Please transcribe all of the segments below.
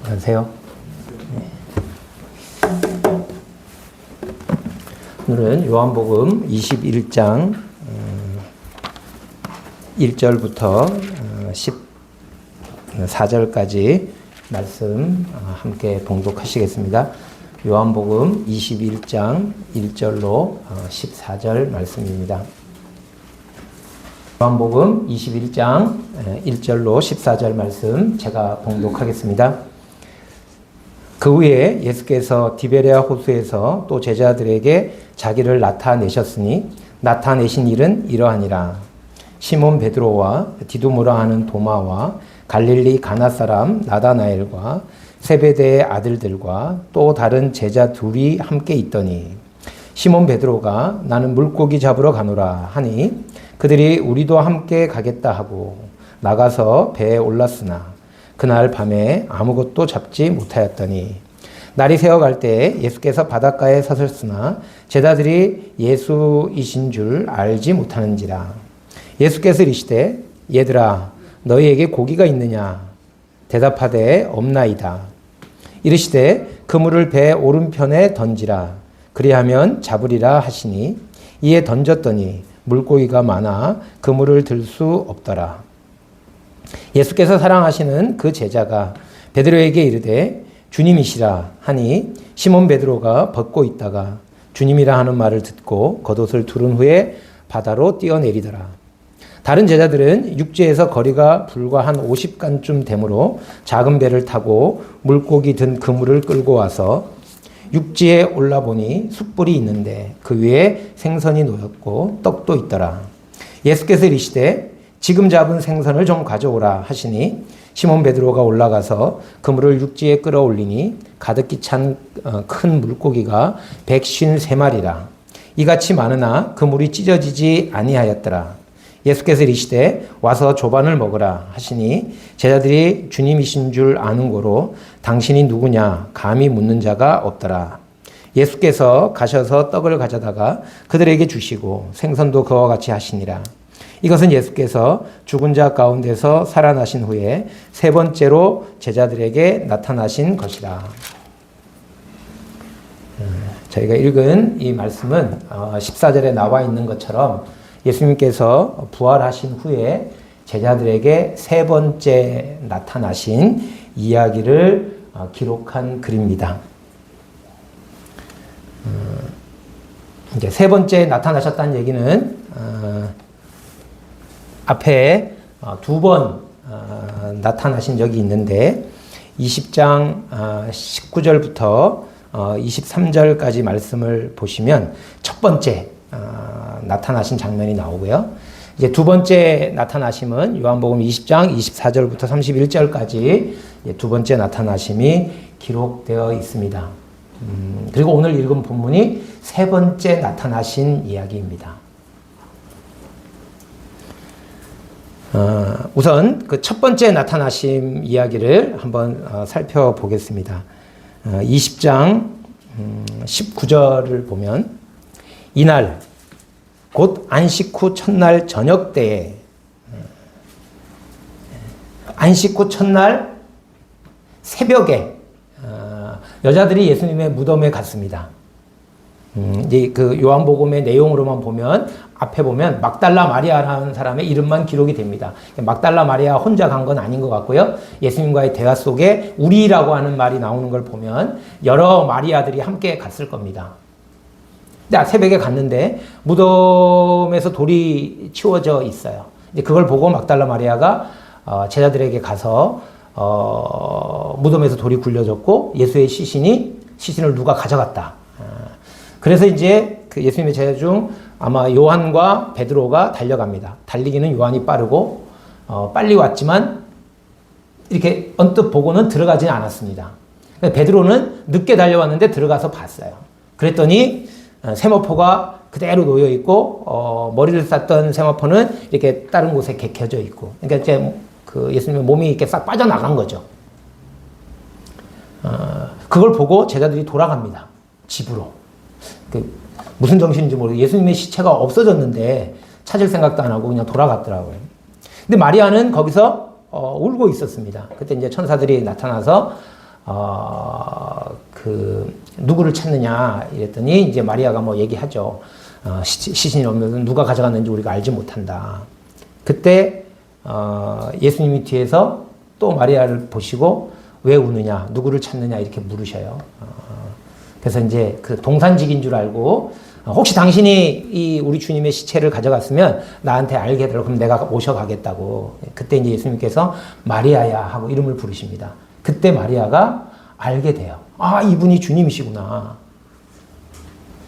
안녕하세요. 오늘은 요한복음 21장 1절부터 14절까지 말씀 함께 봉독하시겠습니다. 요한복음 21장 1절로 14절 말씀입니다. 요한복음 21장 1절로 14절 말씀 제가 봉독하겠습니다. 그 후에 예수께서 디베레아 호수에서 또 제자들에게 자기를 나타내셨으니 나타내신 일은 이러하니라. 시몬 베드로와 디두모라 하는 도마와 갈릴리 가나 사람 나다나엘과 세베대의 아들들과 또 다른 제자 둘이 함께 있더니 시몬 베드로가 나는 물고기 잡으러 가노라 하니 그들이 우리도 함께 가겠다 하고 나가서 배에 올랐으나 그날 밤에 아무것도 잡지 못하였더니 날이 새어갈 때 예수께서 바닷가에 서셨으나 제자들이 예수이신 줄 알지 못하는지라. 예수께서 이르시되 얘들아 너희에게 고기가 있느냐 대답하되 없나이다. 이르시되 그물을 배 오른편에 던지라 그리하면 잡으리라 하시니 이에 던졌더니 물고기가 많아 그물을 들 수 없더라. 예수께서 사랑하시는 그 제자가 베드로에게 이르되 주님이시라 하니 시몬 베드로가 벗고 있다가 주님이라 하는 말을 듣고 겉옷을 두른 후에 바다로 뛰어내리더라. 다른 제자들은 육지에서 거리가 불과 한 50간쯤 되므로 작은 배를 타고 물고기 든 그물을 끌고 와서 육지에 올라보니 숯불이 있는데 그 위에 생선이 놓였고 떡도 있더라. 예수께서 이르시되 지금 잡은 생선을 좀 가져오라 하시니 시몬 베드로가 올라가서 그물을 육지에 끌어올리니 가득히 찬 큰 물고기가 153마리라. 이같이 많으나 그물이 찢어지지 아니하였더라. 예수께서 이르시되 와서 조반을 먹으라 하시니 제자들이 주님이신 줄 아는 고로 당신이 누구냐 감히 묻는 자가 없더라. 예수께서 가셔서 떡을 가져다가 그들에게 주시고 생선도 그와 같이 하시니라. 이것은 예수께서 죽은 자 가운데서 살아나신 후에 세 번째로 제자들에게 나타나신 것이라. 저희가 읽은 이 말씀은 14절에 나와 있는 것처럼 예수님께서 부활하신 후에 제자들에게 세 번째 나타나신 이야기를 기록한 글입니다. 이제 세 번째 나타나셨다는 얘기는 앞에 두 번 나타나신 적이 있는데 20장 19절부터 23절까지 말씀을 보시면 첫 번째 나타나신 장면이 나오고요. 이제 두 번째 나타나심은 요한복음 20장 24절부터 31절까지 두 번째 나타나심이 기록되어 있습니다. 그리고 오늘 읽은 본문이 세 번째 나타나신 이야기입니다. 우선 그 첫 번째 나타나심 이야기를 한번 살펴보겠습니다. 20장 19절을 보면 이날 곧 안식 후 첫날 저녁 때에 안식 후 첫날 새벽에 여자들이 예수님의 무덤에 갔습니다. 이제 그 요한복음의 내용으로만 보면 앞에 보면 막달라 마리아라는 사람의 이름만 기록이 됩니다. 막달라 마리아 혼자 간 건 아닌 것 같고요. 예수님과의 대화 속에 우리라고 하는 말이 나오는 걸 보면 여러 마리아들이 함께 갔을 겁니다. 근데 새벽에 갔는데 무덤에서 돌이 치워져 있어요. 이제 그걸 보고 막달라 마리아가 제자들에게 가서 무덤에서 돌이 굴려졌고 예수의 시신을 누가 가져갔다. 그래서 이제 그 예수님의 제자 중 아마 요한과 베드로가 달려갑니다. 달리기는 요한이 빠르고 빨리 왔지만 이렇게 언뜻 보고는 들어가지는 않았습니다. 베드로는 늦게 달려왔는데 들어가서 봤어요. 그랬더니 세마포가 그대로 놓여 있고 머리를 쌌던 세마포는 이렇게 다른 곳에 개켜져 있고, 그러니까 이제 그 예수님의 몸이 이렇게 싹 빠져나간 거죠. 그걸 보고 제자들이 돌아갑니다. 집으로. 무슨 정신인지 모르겠어요. 예수님의 시체가 없어졌는데 찾을 생각도 안 하고 그냥 돌아갔더라고요. 근데 마리아는 거기서 울고 있었습니다. 그때 이제 천사들이 나타나서 누구를 찾느냐 이랬더니 이제 마리아가 뭐 얘기하죠. 시신이 없는 누가 가져갔는지 우리가 알지 못한다. 그때 예수님이 뒤에서 또 마리아를 보시고 왜 우느냐, 누구를 찾느냐 이렇게 물으셔요. 그래서 이제 그 동산직인 줄 알고 혹시 당신이 이 우리 주님의 시체를 가져갔으면 나한테 알게 해달라고, 그럼 내가 모셔가겠다고. 그때 이제 예수님께서 마리아야 하고 이름을 부르십니다. 그때 마리아가 알게 돼요. 아, 이분이 주님이시구나.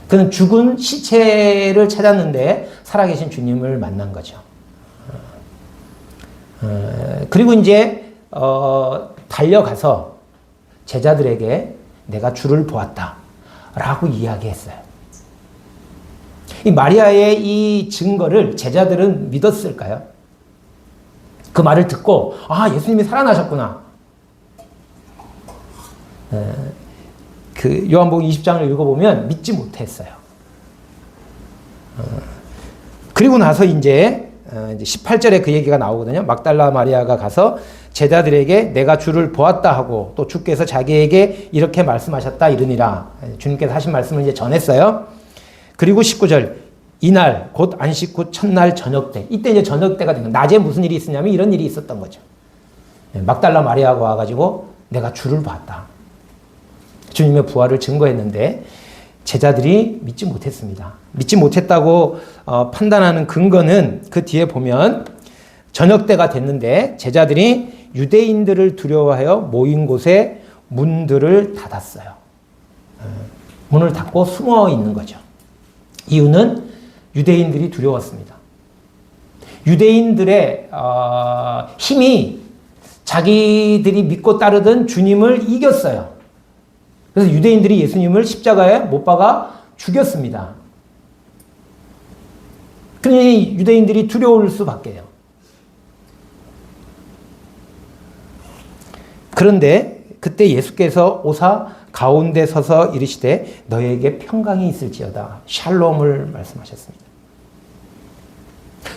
그는 죽은 시체를 찾았는데 살아계신 주님을 만난 거죠. 그리고 이제 달려가서 제자들에게 내가 주를 보았다 라고 이야기했어요. 이 마리아의 이 증거를 제자들은 믿었을까요? 그 말을 듣고 아, 예수님이 살아나셨구나. 그 요한복음 20장을 읽어보면 믿지 못했어요. 그리고 나서 이제 18절에 그 얘기가 나오거든요. 막달라 마리아가 가서 제자들에게 내가 주를 보았다 하고 또 주께서 자기에게 이렇게 말씀하셨다 이르니라. 주님께서 하신 말씀을 이제 전했어요. 그리고 19절 이날 곧 안식 후 첫날 저녁 때, 이때 이제 저녁 때가 된 거예요. 낮에 무슨 일이 있었냐면 이런 일이 있었던 거죠. 막달라 마리아가 와가지고 내가 주를 봤다. 주님의 부활을 증거했는데 제자들이 믿지 못했습니다. 믿지 못했다고 판단하는 근거는 그 뒤에 보면 저녁 때가 됐는데 제자들이 유대인들을 두려워하여 모인 곳에 문들을 닫았어요. 문을 닫고 숨어 있는 거죠. 이유는 유대인들이 두려웠습니다. 유대인들의 힘이 자기들이 믿고 따르던 주님을 이겼어요. 그래서 유대인들이 예수님을 십자가에 못 박아 죽였습니다. 그러니 유대인들이 두려울 수밖에요. 그런데 그때 예수께서 오사 가운데 서서 이르시되 너에게 평강이 있을지어다. 샬롬을 말씀하셨습니다.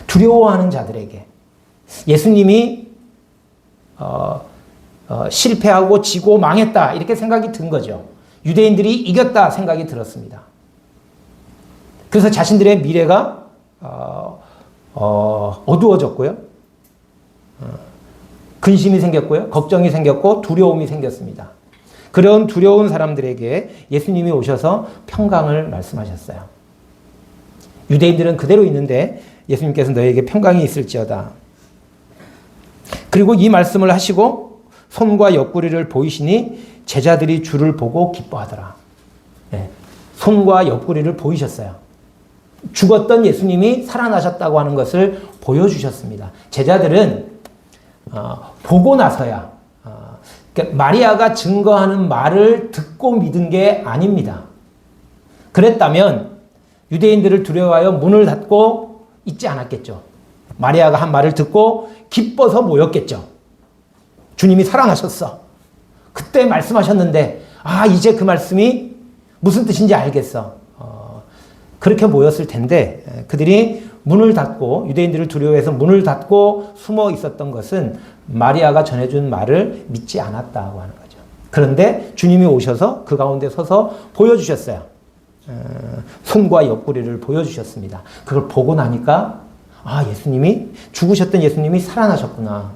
두려워하는 자들에게 예수님이 실패하고 지고 망했다 이렇게 생각이 든 거죠. 유대인들이 이겼다 생각이 들었습니다. 그래서 자신들의 미래가 어두워졌고요. 근심이 생겼고요. 걱정이 생겼고 두려움이 생겼습니다. 그런 두려운 사람들에게 예수님이 오셔서 평강을 말씀하셨어요. 유대인들은 그대로 있는데 예수님께서 너에게 평강이 있을지어다. 그리고 이 말씀을 하시고 손과 옆구리를 보이시니 제자들이 주를 보고 기뻐하더라. 네. 손과 옆구리를 보이셨어요. 죽었던 예수님이 살아나셨다고 하는 것을 보여주셨습니다. 제자들은 보고 나서야 그러니까 마리아가 증거하는 말을 듣고 믿은 게 아닙니다. 그랬다면 유대인들을 두려워하여 문을 닫고 있지 않았겠죠. 마리아가 한 말을 듣고 기뻐서 모였겠죠. 주님이 살아나셨어. 그때 말씀하셨는데 이제 그 말씀이 무슨 뜻인지 알겠어. 그렇게 모였을 텐데 그들이 문을 닫고 유대인들을 두려워해서 문을 닫고 숨어 있었던 것은 마리아가 전해준 말을 믿지 않았다고 하는 거죠. 그런데 주님이 오셔서 그 가운데 서서 보여주셨어요. 손과 옆구리를 보여주셨습니다. 그걸 보고 나니까 예수님이 죽으셨던 예수님이 살아나셨구나.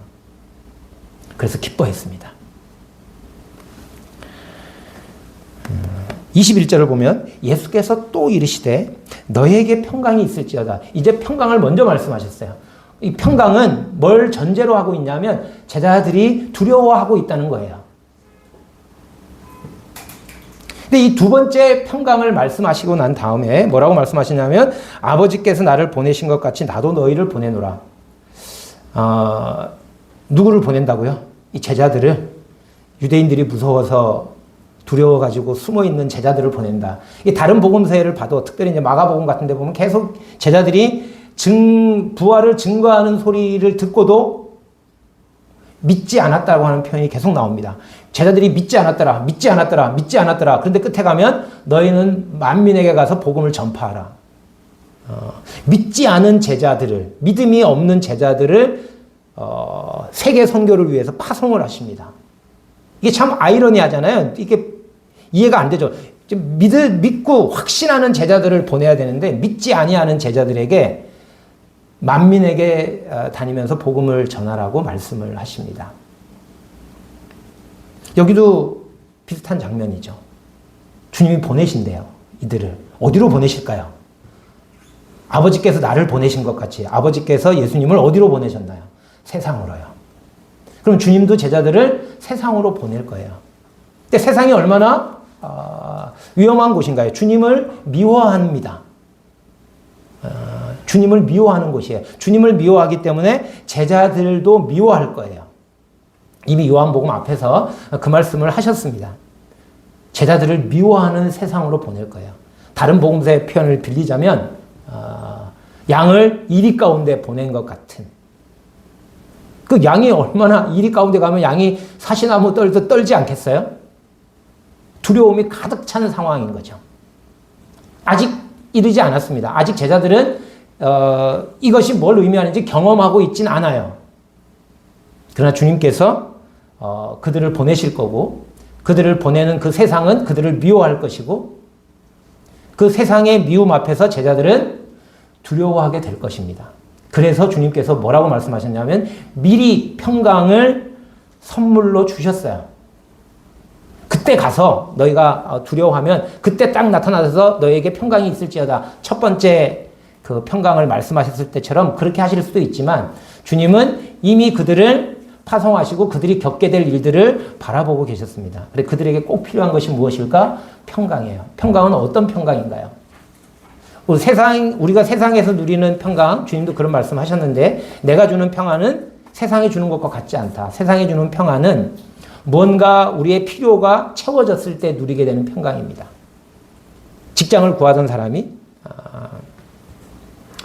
그래서 기뻐했습니다. 21절을 보면 예수께서 또 이르시되 너에게 평강이 있을지어다. 이제 평강을 먼저 말씀하셨어요. 이 평강은 뭘 전제로 하고 있냐면 제자들이 두려워하고 있다는 거예요. 근데 이 두 번째 평강을 말씀하시고 난 다음에 뭐라고 말씀하시냐면 아버지께서 나를 보내신 것 같이 나도 너희를 보내노라. 누구를 보낸다고요? 이 제자들을. 유대인들이 무서워서 두려워가지고 숨어있는 제자들을 보낸다. 다른 복음서를 봐도 특별히 이제 마가복음 같은 데 보면 계속 제자들이 부활을 증거하는 소리를 듣고도 믿지 않았다고 하는 표현이 계속 나옵니다. 제자들이 믿지 않았더라, 믿지 않았더라, 믿지 않았더라. 그런데 끝에 가면 너희는 만민에게 가서 복음을 전파하라. 믿지 않은 제자들을, 믿음이 없는 제자들을 세계 선교를 위해서 파송을 하십니다. 이게 참 아이러니하잖아요. 이게 이해가 안 되죠. 믿고 확신하는 제자들을 보내야 되는데 믿지 아니하는 제자들에게 만민에게 다니면서 복음을 전하라고 말씀을 하십니다. 여기도 비슷한 장면이죠. 주님이 보내신대요. 이들을. 어디로 보내실까요? 아버지께서 나를 보내신 것 같이 아버지께서 예수님을 어디로 보내셨나요? 세상으로요. 그럼 주님도 제자들을 세상으로 보낼 거예요. 근데 세상이 얼마나 위험한 곳인가요? 주님을 미워합니다. 주님을 미워하는 곳이에요. 주님을 미워하기 때문에 제자들도 미워할 거예요. 이미 요한복음 앞에서 그 말씀을 하셨습니다. 제자들을 미워하는 세상으로 보낼 거예요. 다른 복음서의 표현을 빌리자면 양을 이리 가운데 보낸 것 같은, 그 양이 얼마나 이리 가운데 가면 양이 사시나무 떨도 떨지 않겠어요? 두려움이 가득 찬 상황인 거죠. 아직 이르지 않았습니다. 아직 제자들은 이것이 뭘 의미하는지 경험하고 있진 않아요. 그러나 주님께서 그들을 보내실 거고, 그들을 보내는 그 세상은 그들을 미워할 것이고, 그 세상의 미움 앞에서 제자들은 두려워하게 될 것입니다. 그래서 주님께서 뭐라고 말씀하셨냐면 미리 평강을 선물로 주셨어요. 그때 가서 너희가 두려워하면 그때 딱 나타나서 너희에게 평강이 있을지어다. 첫 번째 그 평강을 말씀하셨을 때처럼 그렇게 하실 수도 있지만 주님은 이미 그들을 파송하시고 그들이 겪게 될 일들을 바라보고 계셨습니다. 그래서 그들에게 꼭 필요한 것이 무엇일까? 평강이에요. 평강은 어떤 평강인가요? 우리가 세상에서 누리는 평강, 주님도 그런 말씀 하셨는데, 내가 주는 평안은 세상이 주는 것과 같지 않다. 세상이 주는 평안은 뭔가 우리의 필요가 채워졌을 때 누리게 되는 평강입니다. 직장을 구하던 사람이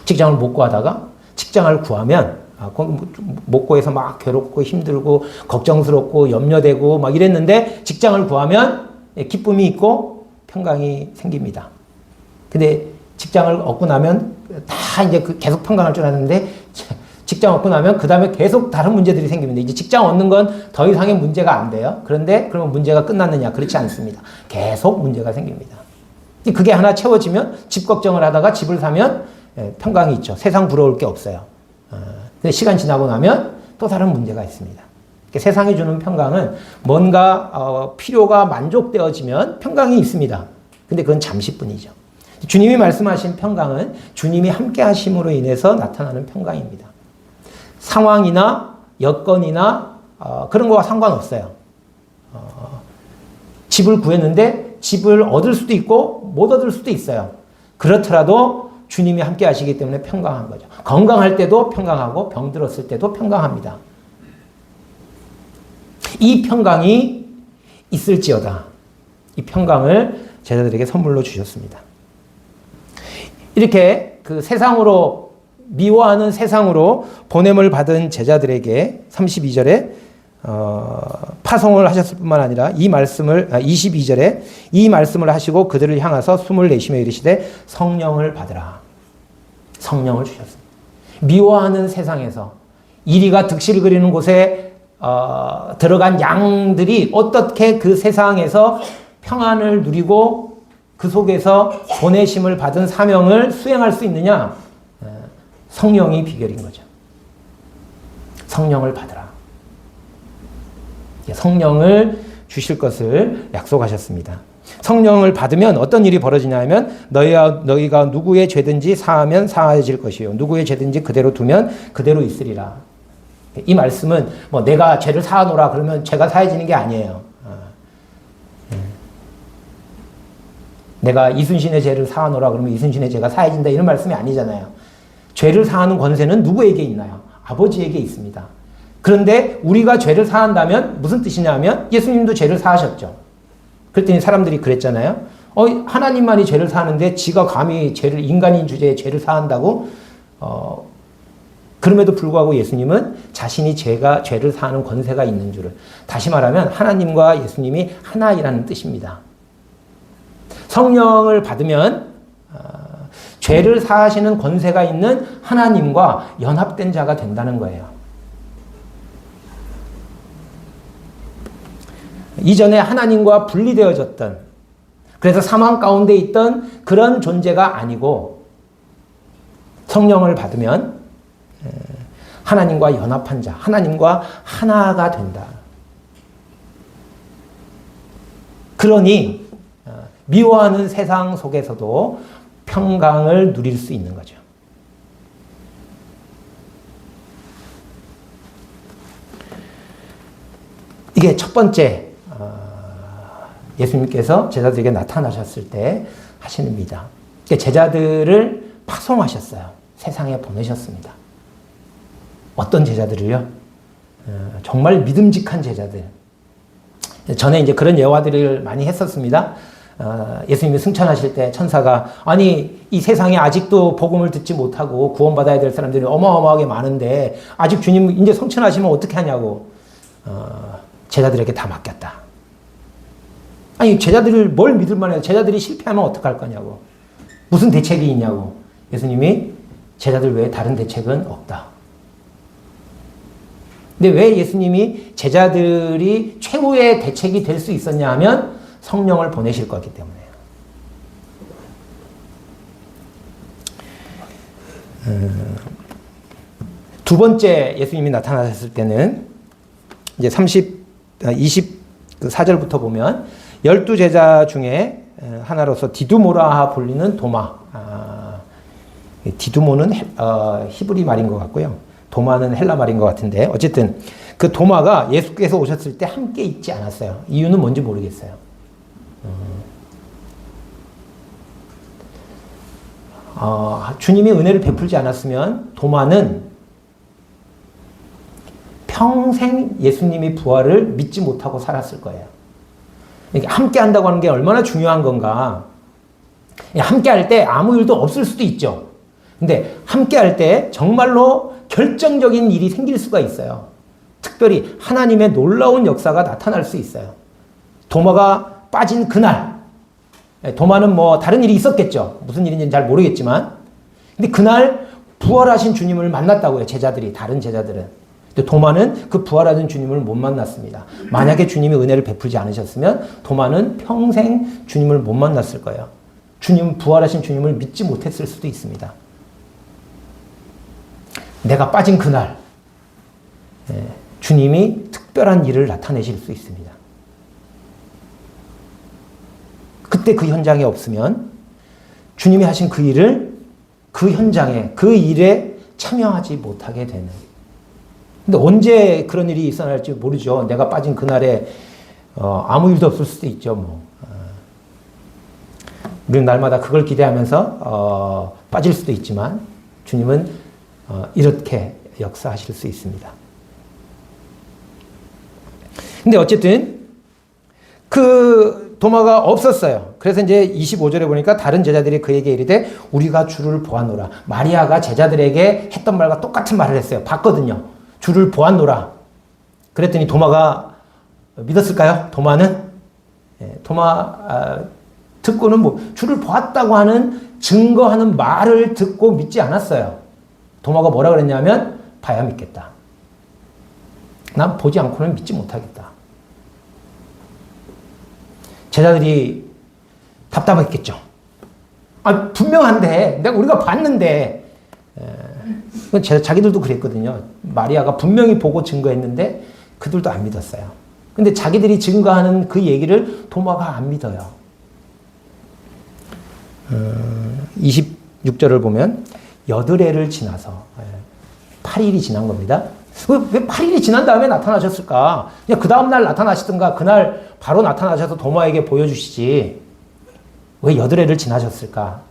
직장을 못 구하다가 직장을 구하면 못 구해서 막 괴롭고 힘들고 걱정스럽고 염려되고 막 이랬는데 직장을 구하면 기쁨이 있고 평강이 생깁니다. 근데 직장을 얻고 나면 다 이제 계속 평강할 줄 알았는데 직장 얻고 나면 그 다음에 계속 다른 문제들이 생깁니다. 이제 직장 얻는 건 더 이상의 문제가 안 돼요. 그런데 그러면 문제가 끝났느냐? 그렇지 않습니다. 계속 문제가 생깁니다. 그게 하나 채워지면 집 걱정을 하다가 집을 사면 평강이 있죠. 세상 부러울 게 없어요. 근데 시간 지나고 나면 또 다른 문제가 있습니다. 세상이 주는 평강은 뭔가 필요가 만족되어지면 평강이 있습니다. 근데 그건 잠시뿐이죠. 주님이 말씀하신 평강은 주님이 함께 하심으로 인해서 나타나는 평강입니다. 상황이나 여건이나 그런 거와 상관없어요. 집을 구했는데 집을 얻을 수도 있고 못 얻을 수도 있어요. 그렇더라도 주님이 함께 하시기 때문에 평강한 거죠. 건강할 때도 평강하고 병 들었을 때도 평강합니다. 이 평강이 있을지어다. 이 평강을 제자들에게 선물로 주셨습니다. 이렇게 그 세상으로 미워하는 세상으로 보냄을 받은 제자들에게 32절에 파송을 하셨을 뿐만 아니라 이 말씀을 22절에 이 말씀을 하시고 그들을 향하서 숨을 내쉬며 이르시되 성령을 받으라. 성령을 주셨습니다. 미워하는 세상에서 이리가 득실을 그리는 곳에 들어간 양들이 어떻게 그 세상에서 평안을 누리고 그 속에서 보내심을 받은 사명을 수행할 수 있느냐? 성령이 비결인 거죠. 성령을 받으라. 성령을 주실 것을 약속하셨습니다. 성령을 받으면 어떤 일이 벌어지냐면 너희가 누구의 죄든지 사하면 사하여질 것이요 누구의 죄든지 그대로 두면 그대로 있으리라. 이 말씀은 뭐 내가 죄를 사하노라 그러면 죄가 사해지는 게 아니에요. 내가 이순신의 죄를 사하노라 그러면 이순신의 죄가 사해진다 이런 말씀이 아니잖아요. 죄를 사하는 권세는 누구에게 있나요? 아버지에게 있습니다. 그런데 우리가 죄를 사한다면 무슨 뜻이냐면 예수님도 죄를 사하셨죠. 그랬더니 사람들이 그랬잖아요. 하나님만이 죄를 사하는데 지가 감히 인간인 주제에 죄를 사한다고? 그럼에도 불구하고 예수님은 자신이 죄를 사하는 권세가 있는 줄을, 다시 말하면 하나님과 예수님이 하나이라는 뜻입니다. 성령을 받으면 죄를 사하시는 권세가 있는 하나님과 연합된 자가 된다는 거예요. 이전에 하나님과 분리되어졌던, 그래서 사망 가운데 있던 그런 존재가 아니고 성령을 받으면 하나님과 연합한 자, 하나님과 하나가 된다. 그러니 미워하는 세상 속에서도 평강을 누릴 수 있는 거죠. 이게 첫 번째 예수님께서 제자들에게 나타나셨을 때 하시는 미다. 제자들을 파송하셨어요. 세상에 보내셨습니다. 어떤 제자들을요? 정말 믿음직한 제자들. 전에 이제 그런 예화들을 많이 했었습니다. 예수님이 승천하실 때 천사가, 아니 이 세상에 아직도 복음을 듣지 못하고 구원받아야 될 사람들이 어마어마하게 많은데 아직 주님 이제 승천하시면 어떻게 하냐고 제자들에게 다 맡겼다. 아니 제자들을 뭘 믿을 만해요? 제자들이 실패하면 어떡할 거냐고. 무슨 대책이 있냐고. 예수님이 제자들 외에 다른 대책은 없다. 근데 왜 예수님이 제자들이 최후의 대책이 될 수 있었냐 하면 성령을 보내실 거기 때문에요. 두 번째 예수님이 나타나셨을 때는 이제 24절부터 보면 12제자 중에 하나로서 디두모라 불리는 도마. 디두모는 히브리 말인 것 같고요. 도마는 헬라 말인 것 같은데 어쨌든 그 도마가 예수께서 오셨을 때 함께 있지 않았어요. 이유는 뭔지 모르겠어요. 주님이 은혜를 베풀지 않았으면 도마는 평생 예수님이 부활을 믿지 못하고 살았을 거예요. 함께 한다고 하는 게 얼마나 중요한 건가. 함께 할 때 아무 일도 없을 수도 있죠. 근데 함께 할 때 정말로 결정적인 일이 생길 수가 있어요. 특별히 하나님의 놀라운 역사가 나타날 수 있어요. 도마가 빠진 그날, 도마는 뭐 다른 일이 있었겠죠. 무슨 일인지는 잘 모르겠지만. 근데 그날 부활하신 주님을 만났다고요. 제자들이, 다른 제자들은. 근데 도마는 그 부활하신 주님을 못 만났습니다. 만약에 주님이 은혜를 베풀지 않으셨으면 도마는 평생 주님을 못 만났을 거예요. 부활하신 주님을 믿지 못했을 수도 있습니다. 내가 빠진 그날 주님이 특별한 일을 나타내실 수 있습니다. 그때 그 현장에 없으면 주님이 하신 그 일을 그 현장에 그 일에 참여하지 못하게 되는. 근데 언제 그런 일이 일어날지 모르죠. 내가 빠진 그날에 아무 일도 없을 수도 있죠. 뭐. 우리는 날마다 그걸 기대하면서 빠질 수도 있지만 주님은 이렇게 역사하실 수 있습니다. 근데 어쨌든 그 도마가 없었어요. 그래서 이제 25절에 보니까 다른 제자들이 그에게 이르되 우리가 주를 보았노라. 마리아가 제자들에게 했던 말과 똑같은 말을 했어요. 봤거든요. 주를 보았노라. 그랬더니 도마가 믿었을까요? 도마는? 듣고는 뭐 주를 보았다고 하는 증거하는 말을 듣고 믿지 않았어요. 도마가 뭐라 그랬냐면 봐야 믿겠다. 난 보지 않고는 믿지 못하겠다. 제자들이 답답했겠죠. 분명한데 우리가 봤는데 자기들도 그랬거든요. 마리아가 분명히 보고 증거했는데 그들도 안 믿었어요. 근데 자기들이 증거하는 그 얘기를 도마가 안 믿어요. 26절을 보면 여드레를 지나서 8일이 지난 겁니다. 왜 8일이 지난 다음에 나타나셨을까? 그냥 그 다음날 나타나시든가 그날 바로 나타나셔서 도마에게 보여주시지 왜 여드레를 지나셨을까?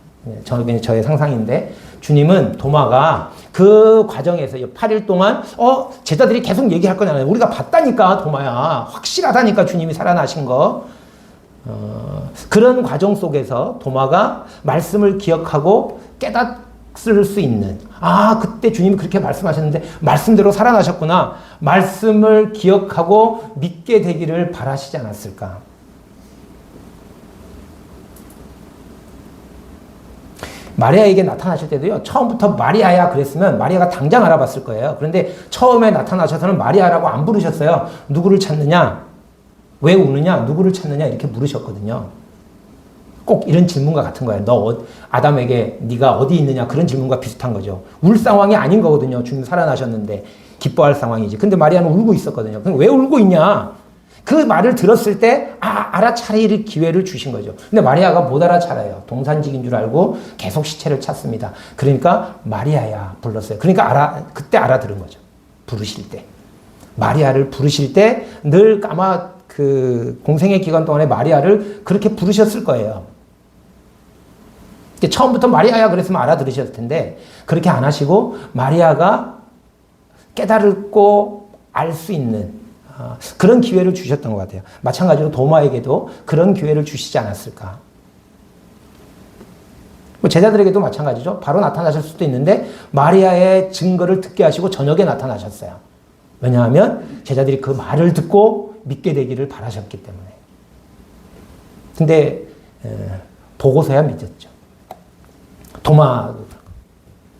저의 상상인데 주님은 도마가 그 과정에서 8일 동안 제자들이 계속 얘기할 거잖아요. 우리가 봤다니까 도마야. 확실하다니까 주님이 살아나신 거. 그런 과정 속에서 도마가 말씀을 기억하고 깨닫을 수 있는 그때 주님이 그렇게 말씀하셨는데 말씀대로 살아나셨구나. 말씀을 기억하고 믿게 되기를 바라시지 않았을까. 마리아에게 나타나실 때도요. 처음부터 마리아야 그랬으면 마리아가 당장 알아봤을 거예요. 그런데 처음에 나타나셔서는 마리아라고 안 부르셨어요. 누구를 찾느냐? 왜 우느냐? 누구를 찾느냐? 이렇게 물으셨거든요. 꼭 이런 질문과 같은 거예요. 아담에게 네가 어디 있느냐? 그런 질문과 비슷한 거죠. 울 상황이 아닌 거거든요. 주님 살아나셨는데 기뻐할 상황이지. 근데 마리아는 울고 있었거든요. 그럼 왜 울고 있냐? 그 말을 들었을 때 알아차릴 기회를 주신 거죠. 근데 마리아가 못 알아차려요. 동산직인 줄 알고 계속 시체를 찾습니다. 그러니까 마리아야 불렀어요. 그러니까 그때 알아들은 거죠. 부르실 때. 마리아를 부르실 때 늘 아마 그 공생의 기간 동안에 마리아를 그렇게 부르셨을 거예요. 처음부터 마리아야 그랬으면 알아들으셨을 텐데 그렇게 안 하시고 마리아가 깨달고 알 수 있는 그런 기회를 주셨던 것 같아요. 마찬가지로 도마에게도 그런 기회를 주시지 않았을까. 제자들에게도 마찬가지죠. 바로 나타나실 수도 있는데 마리아의 증거를 듣게 하시고 저녁에 나타나셨어요. 왜냐하면 제자들이 그 말을 듣고 믿게 되기를 바라셨기 때문에. 근데 보고서야 믿었죠. 도마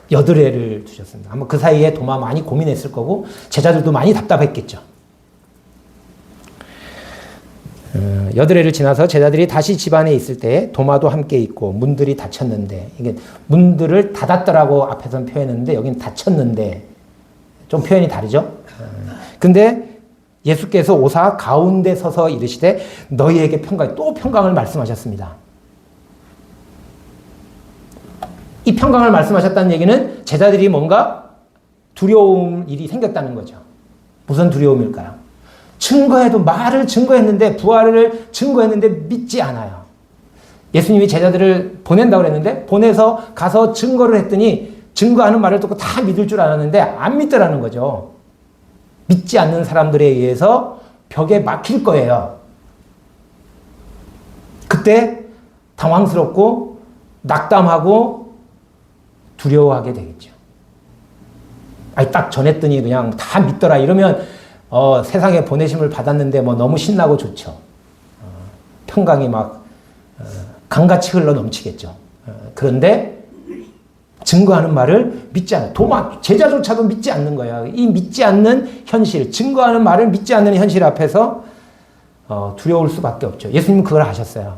여드레를 주셨습니다. 아마 그 사이에 도마 많이 고민했을 거고 제자들도 많이 답답했겠죠. 여드레를 지나서 제자들이 다시 집안에 있을 때 도마도 함께 있고 문들이 닫혔는데 이게 문들을 닫았더라고 앞에서는 표현했는데 여기는 닫혔는데 좀 표현이 다르죠. 근데 예수께서 오사 가운데 서서 이르시되 너희에게 또 평강을 말씀하셨습니다. 이 평강을 말씀하셨다는 얘기는 제자들이 뭔가 두려움 일이 생겼다는 거죠. 무슨 두려움일까요? 말을 증거했는데 부활을 증거했는데 믿지 않아요. 예수님이 제자들을 보낸다고 그랬는데 보내서 가서 증거를 했더니 증거하는 말을 듣고 다 믿을 줄 알았는데 안 믿더라는 거죠. 믿지 않는 사람들에 의해서 벽에 막힐 거예요. 그때 당황스럽고 낙담하고 두려워하게 되겠죠. 딱 전했더니 그냥 다 믿더라 이러면 세상에 보내심을 받았는데 너무 신나고 좋죠. 평강이 막 강같이 흘러 넘치겠죠. 그런데 증거하는 말을 믿지 않아요. 제자조차도 믿지 않는 거예요. 이 믿지 않는 현실, 증거하는 말을 믿지 않는 현실 앞에서 두려울 수밖에 없죠. 예수님은 그걸 아셨어요.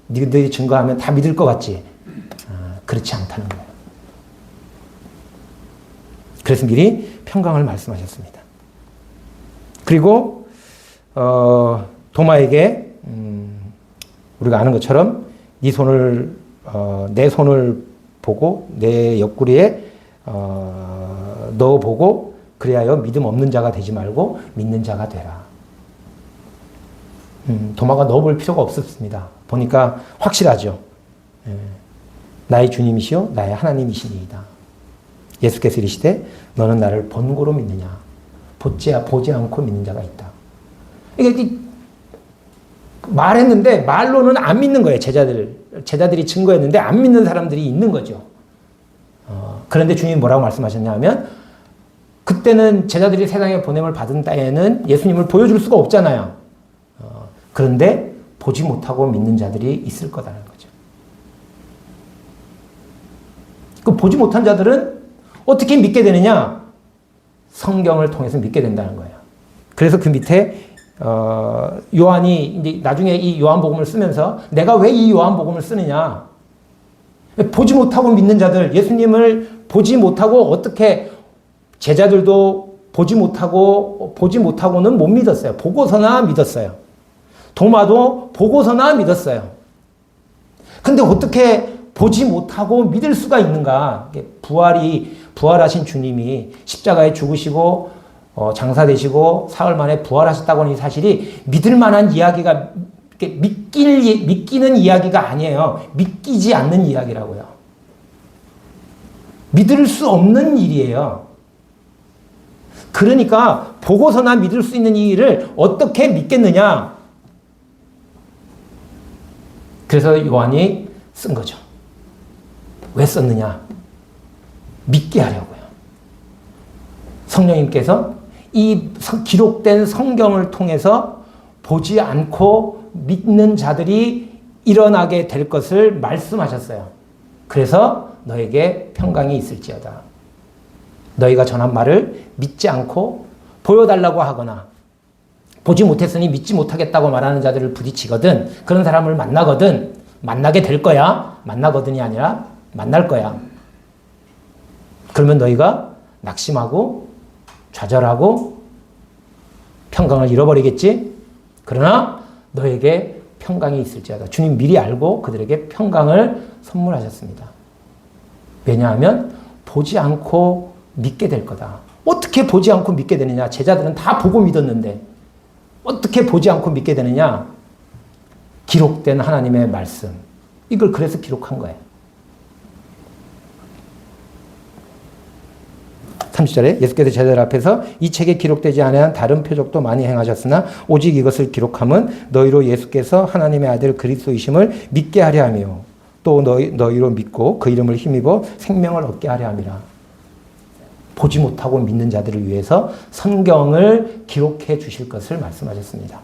너희들이 증거하면 다 믿을 것 같지? 그렇지 않다는 거예요. 그래서 미리 평강을 말씀하셨습니다. 그리고 도마에게 우리가 아는 것처럼 내 손을 보고 내 옆구리에 넣어보고 그리하여 믿음 없는 자가 되지 말고 믿는 자가 되라. 도마가 넣어볼 필요가 없었습니다. 보니까 확실하죠. 나의 주님이시요 나의 하나님이시니이다. 예수께서 이르시되 너는 나를 본고로 믿느냐 보지 않고 믿는 자가 있다. 이게 말했는데 말로는 안 믿는 거예요. 제자들이 증거했는데 안 믿는 사람들이 있는 거죠. 그런데 주님이 뭐라고 말씀하셨냐면 그때는 제자들이 세상에 보냄을 받은 때에는 예수님을 보여줄 수가 없잖아요. 그런데 보지 못하고 믿는 자들이 있을 거다라는 거죠. 그 보지 못한 자들은 어떻게 믿게 되느냐? 성경을 통해서 믿게 된다는 거예요. 그래서 그 밑에 요한이 이제 나중에 이 요한복음을 쓰면서 내가 왜 이 요한복음을 쓰느냐? 보지 못하고 믿는 자들, 예수님을 보지 못하고 어떻게 제자들도 보지 못하고는 못 믿었어요. 보고서나 믿었어요. 도마도 보고서나 믿었어요. 근데 어떻게 보지 못하고 믿을 수가 있는가? 부활하신 주님이 십자가에 죽으시고 장사되시고 사흘 만에 부활하셨다고 하는 이 사실이 믿을 만한 이야기가 믿기는 이야기가 아니에요. 믿기지 않는 이야기라고요. 믿을 수 없는 일이에요. 그러니까 보고서나 믿을 수 있는 이 일을 어떻게 믿겠느냐? 그래서 요한이 쓴 거죠. 왜 썼느냐? 믿게 하려고요. 성령님께서 이 기록된 성경을 통해서 보지 않고 믿는 자들이 일어나게 될 것을 말씀하셨어요. 그래서 너에게 평강이 있을지어다. 너희가 전한 말을 믿지 않고 보여달라고 하거나 보지 못했으니 믿지 못하겠다고 말하는 자들을 부딪히거든, 그런 사람을 만나거든, 만나게 될 거야. 만나거든이 아니라 만날 거야. 그러면 너희가 낙심하고 좌절하고 평강을 잃어버리겠지? 그러나 너에게 평강이 있을지어다. 주님 미리 알고 그들에게 평강을 선물하셨습니다. 왜냐하면 보지 않고 믿게 될 거다. 어떻게 보지 않고 믿게 되느냐? 제자들은 다 보고 믿었는데 어떻게 보지 않고 믿게 되느냐? 기록된 하나님의 말씀. 이걸 그래서 기록한 거예요. 30절에 예수께서 제자들 앞에서 이 책에 기록되지 않은 다른 표적도 많이 행하셨으나 오직 이것을 기록함은 너희로 예수께서 하나님의 아들 그리스도이심을 믿게 하려 하며 또 너희로 믿고 그 이름을 힘입어 생명을 얻게 하려 함이라. 보지 못하고 믿는 자들을 위해서 성경을 기록해 주실 것을 말씀하셨습니다.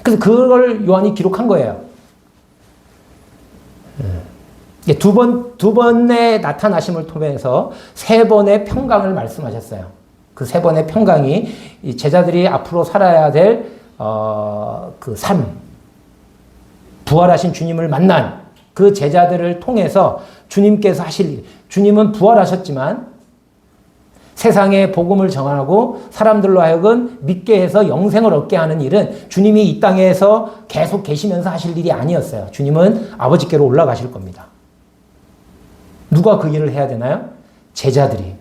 그래서 그걸 요한이 기록한 거예요. 두 번의 나타나심을 통해서 세 번의 평강을 말씀하셨어요. 그 세 번의 평강이 제자들이 앞으로 살아야 될 그 삶, 부활하신 주님을 만난 그 제자들을 통해서 주님께서 하실 일, 주님은 부활하셨지만 세상에 복음을 전하고 사람들로 하여금 믿게 해서 영생을 얻게 하는 일은 주님이 이 땅에서 계속 계시면서 하실 일이 아니었어요. 주님은 아버지께로 올라가실 겁니다. 누가 그 일을 해야 되나요? 제자들이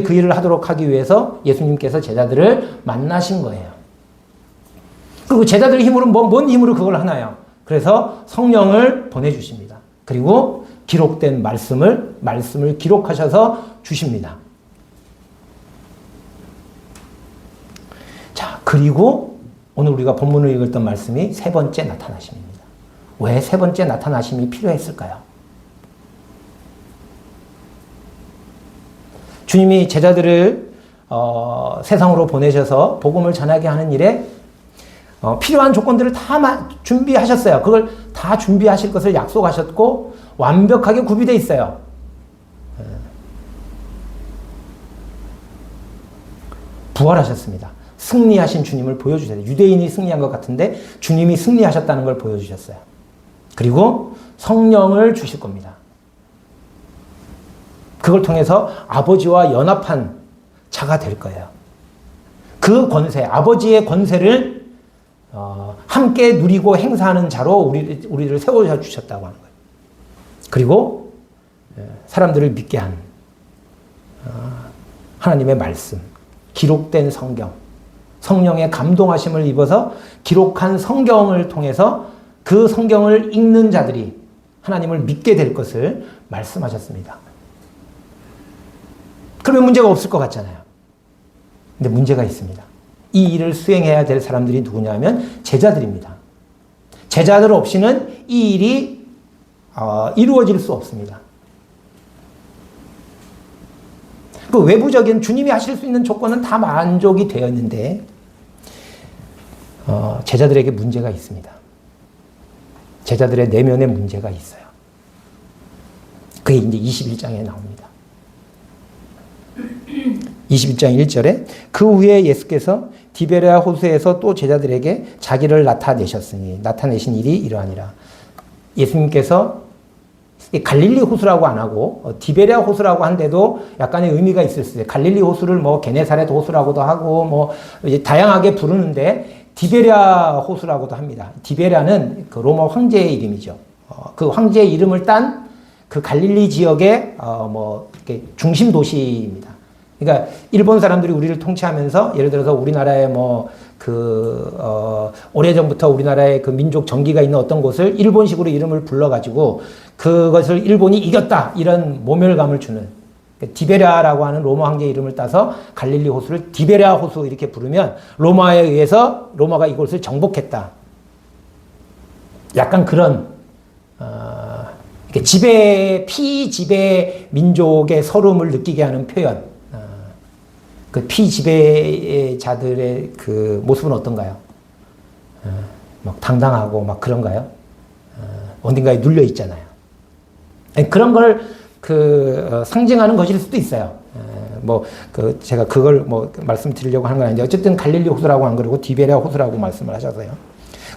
그 일을 하도록 하기 위해서 예수님께서 제자들을 만나신 거예요. 그리고 제자들의 힘으로 뭔 힘으로 그걸 하나요? 그래서 성령을 보내주십니다. 그리고 기록된 말씀을 기록하셔서 주십니다. 자, 그리고 오늘 우리가 본문을 읽었던 말씀이 세 번째 나타나심입니다. 왜 세 번째 나타나심이 필요했을까요? 주님이 제자들을 세상으로 보내셔서 복음을 전하게 하는 일에 필요한 조건들을 다 준비하셨어요. 그걸 다 준비하실 것을 약속하셨고 완벽하게 구비되어 있어요. 부활하셨습니다. 승리하신 주님을 보여주셨어요. 유대인이 승리한 것 같은데 주님이 승리하셨다는 걸 보여주셨어요. 그리고 성령을 주실 겁니다. 그걸 통해서 아버지와 연합한 자가 될 거예요. 그 권세, 아버지의 권세를 함께 누리고 행사하는 자로 우리를 세워주셨다고 하는 거예요. 그리고 사람들을 믿게 한 하나님의 말씀, 기록된 성경, 성령의 감동하심을 입어서 기록한 성경을 통해서 그 성경을 읽는 자들이 하나님을 믿게 될 것을 말씀하셨습니다. 그러면 문제가 없을 것 같잖아요. 근데 문제가 있습니다. 이 일을 수행해야 될 사람들이 누구냐면 제자들입니다. 제자들 없이는 이 일이 이루어질 수 없습니다. 그 외부적인 주님이 하실 수 있는 조건은 다 만족이 되어 있는데 제자들에게 문제가 있습니다. 제자들의 내면에 문제가 있어요. 그게 이제 21장에 나옵니다. 21장 1절에 그 후에 예수께서 디베레아 호수에서 또 제자들에게 자기를 나타내신 일이 이러하니라. 예수님께서 갈릴리 호수라고 안 하고 디베레아 호수라고 한데도 약간의 의미가 있을 수 있어요. 갈릴리 호수를 뭐 게네사렛 호수라고도 하고 뭐 다양하게 부르는데 디베레아 호수라고도 합니다. 디베레아는 그 로마 황제의 이름이죠. 그 황제의 이름을 딴 그 갈릴리 지역의 중심 도시입니다. 그러니까 일본 사람들이 우리를 통치하면서 예를 들어서 우리나라에 오래전부터 우리나라에 그 민족 정기가 있는 어떤 곳을 일본식으로 이름을 불러가지고 그것을 일본이 이겼다 이런 모멸감을 주는 디베레아라고 하는 로마 황제의 이름을 따서 갈릴리 호수를 디베레아 호수 이렇게 부르면 로마에 의해서 로마가 이곳을 정복했다. 약간 그런 피지배 민족의 서름을 느끼게 하는 표현. 그 피지배자들의 그 모습은 어떤가요? 막 당당하고 막 그런가요? 어딘가에 눌려 있잖아요. 그런 걸 상징하는 것일 수도 있어요. 제가 그걸 말씀드리려고 하는 건 아닌데, 어쨌든 갈릴리 호수라고 안 그러고 디베레아 호수라고 말씀을 하셔서요.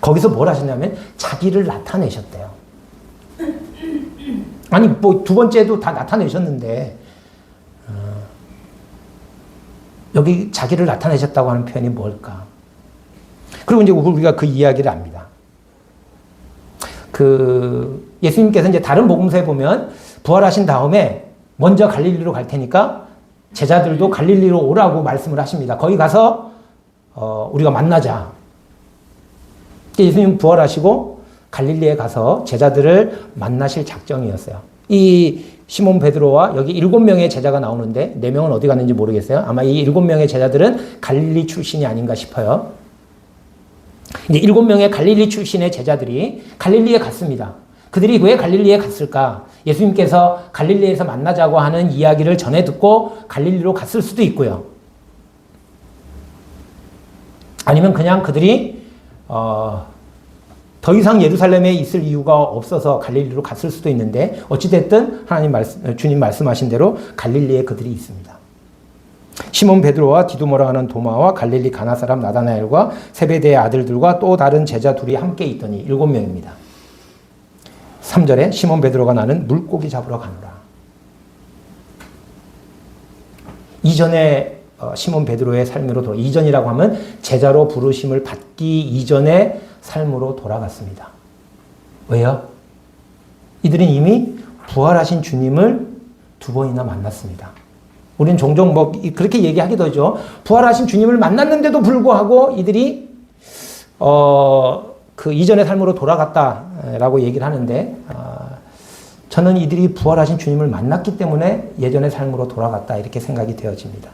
거기서 뭘 하셨냐면 자기를 나타내셨대요. 아니, 두 번째도 다 나타내셨는데, 여기 자기를 나타내셨다고 하는 표현이 뭘까? 그리고 이제 우리가 그 이야기를 압니다. 예수님께서 이제 다른 복음서에 보면 부활하신 다음에 먼저 갈릴리로 갈 테니까 제자들도 갈릴리로 오라고 말씀을 하십니다. 거기 가서 우리가 만나자. 예수님 부활하시고 갈릴리에 가서 제자들을 만나실 작정이었어요. 이 시몬 베드로와 여기 7명의 제자가 나오는데 4명은 어디 갔는지 모르겠어요. 아마 이 7명의 제자들은 갈릴리 출신이 아닌가 싶어요. 이제 7명의 갈릴리 출신의 제자들이 갈릴리에 갔습니다. 그들이 왜 갈릴리에 갔을까? 예수님께서 갈릴리에서 만나자고 하는 이야기를 전해 듣고 갈릴리로 갔을 수도 있고요. 아니면 그냥 그들이 더 이상 예루살렘에 있을 이유가 없어서 갈릴리로 갔을 수도 있는데, 어찌됐든 주님 말씀하신 대로 갈릴리에 그들이 있습니다. 시몬 베드로와 디두모라 하는 도마와 갈릴리 가나 사람 나다나엘과 세베대의 아들들과 또 다른 제자 둘이 함께 있더니 7명입니다. 3절에 시몬 베드로가 나는 물고기 잡으러 가노라. 이전에 시몬 베드로의 삶으로 이전이라고 하면 제자로 부르심을 받기 이전의 삶으로 돌아갔습니다. 왜요? 이들은 이미 부활하신 주님을 2번이나 만났습니다. 우리는 종종 그렇게 얘기하기도 하죠. 부활하신 주님을 만났는데도 불구하고 이들이 그 이전의 삶으로 돌아갔다라고 얘기를 하는데, 저는 이들이 부활하신 주님을 만났기 때문에 예전의 삶으로 돌아갔다 이렇게 생각이 되어집니다.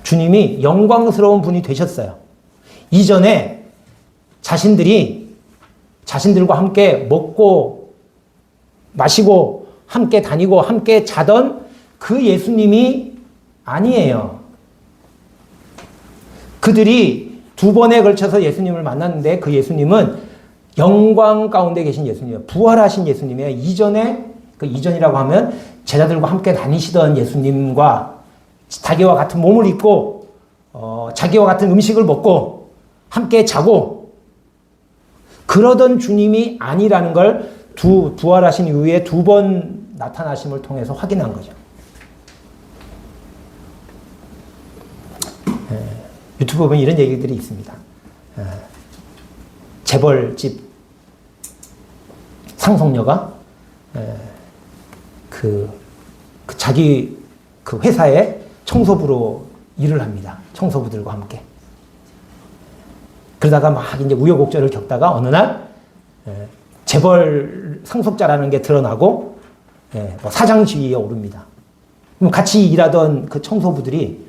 주님이 영광스러운 분이 되셨어요. 이전에 자신들과 함께 먹고 마시고 함께 다니고 함께 자던 그 예수님이 아니에요. 그들이 2번에 걸쳐서 예수님을 만났는데 그 예수님은 영광 가운데 계신 예수님이에요. 부활하신 예수님이에요. 이전이라고 하면 제자들과 함께 다니시던 예수님과 자기와 같은 몸을 입고 자기와 같은 음식을 먹고 함께 자고 그러던 주님이 아니라는 걸 부활하신 이후에 2번 나타나심을 통해서 확인한 거죠. 유튜브 보면 이런 얘기들이 있습니다. 재벌집 상속녀가 자기 회사에 청소부로 일을 합니다. 청소부들과 함께. 그러다가 막 이제 우여곡절을 겪다가 어느 날 재벌 상속자라는 게 드러나고 사장 지위에 오릅니다. 그럼 같이 일하던 그 청소부들이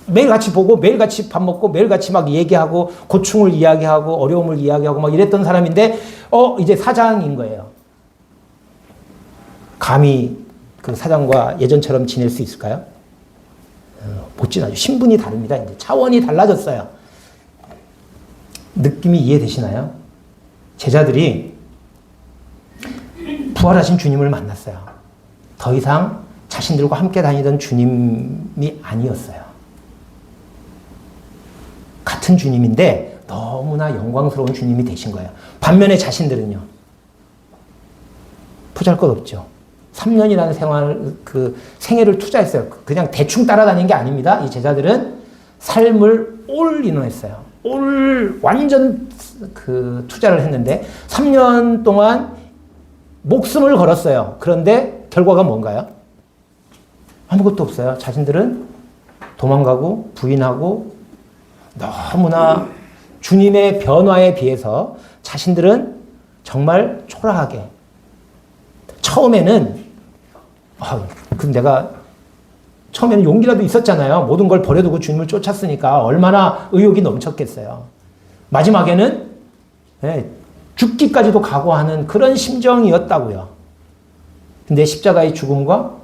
매일 같이 보고 매일 같이 밥 먹고 매일 같이 막 얘기하고 고충을 이야기하고 어려움을 이야기하고 막 이랬던 사람인데 이제 사장인 거예요. 감히 그 사장과 예전처럼 지낼 수 있을까요? 못 지나죠. 신분이 다릅니다. 이제 차원이 달라졌어요. 느낌이 이해되시나요? 제자들이 부활하신 주님을 만났어요. 더 이상 자신들과 함께 다니던 주님이 아니었어요. 같은 주님인데 너무나 영광스러운 주님이 되신 거예요. 반면에 자신들은요. 보잘것없죠. 3년이라는 생애를 투자했어요. 그냥 대충 따라다닌 게 아닙니다. 이 제자들은 삶을 올인했어요. 완전 투자를 했는데 3년 동안 목숨을 걸었어요. 그런데 결과가 뭔가요? 아무것도 없어요. 자신들은 도망가고 부인하고 너무나 주님의 변화에 비해서 자신들은 정말 초라하게 처음에는 내가 처음에는 용기라도 있었잖아요. 모든 걸 버려두고 주님을 쫓았으니까 얼마나 의욕이 넘쳤겠어요. 마지막에는 죽기까지도 각오하는 그런 심정이었다고요. 근데 십자가의 죽음과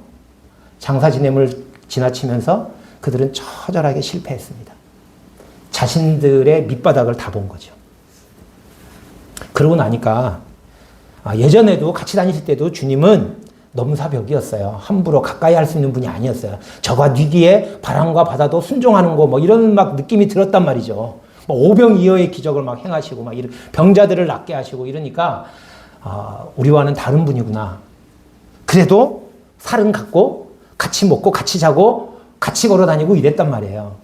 장사 지냄을 지나치면서 그들은 처절하게 실패했습니다. 자신들의 밑바닥을 다 본 거죠. 그러고 나니까 예전에도 같이 다니실 때도 주님은 넘사벽이었어요. 함부로 가까이 할 수 있는 분이 아니었어요. 저가 위기에 바람과 바다도 순종하는 거 뭐 이런 막 느낌이 들었단 말이죠. 뭐 오병이어의 기적을 막 행하시고 막 이런 병자들을 낫게 하시고 이러니까 우리와는 다른 분이구나. 그래도 살은 같고 같이 먹고 같이 자고 같이 걸어 다니고 이랬단 말이에요.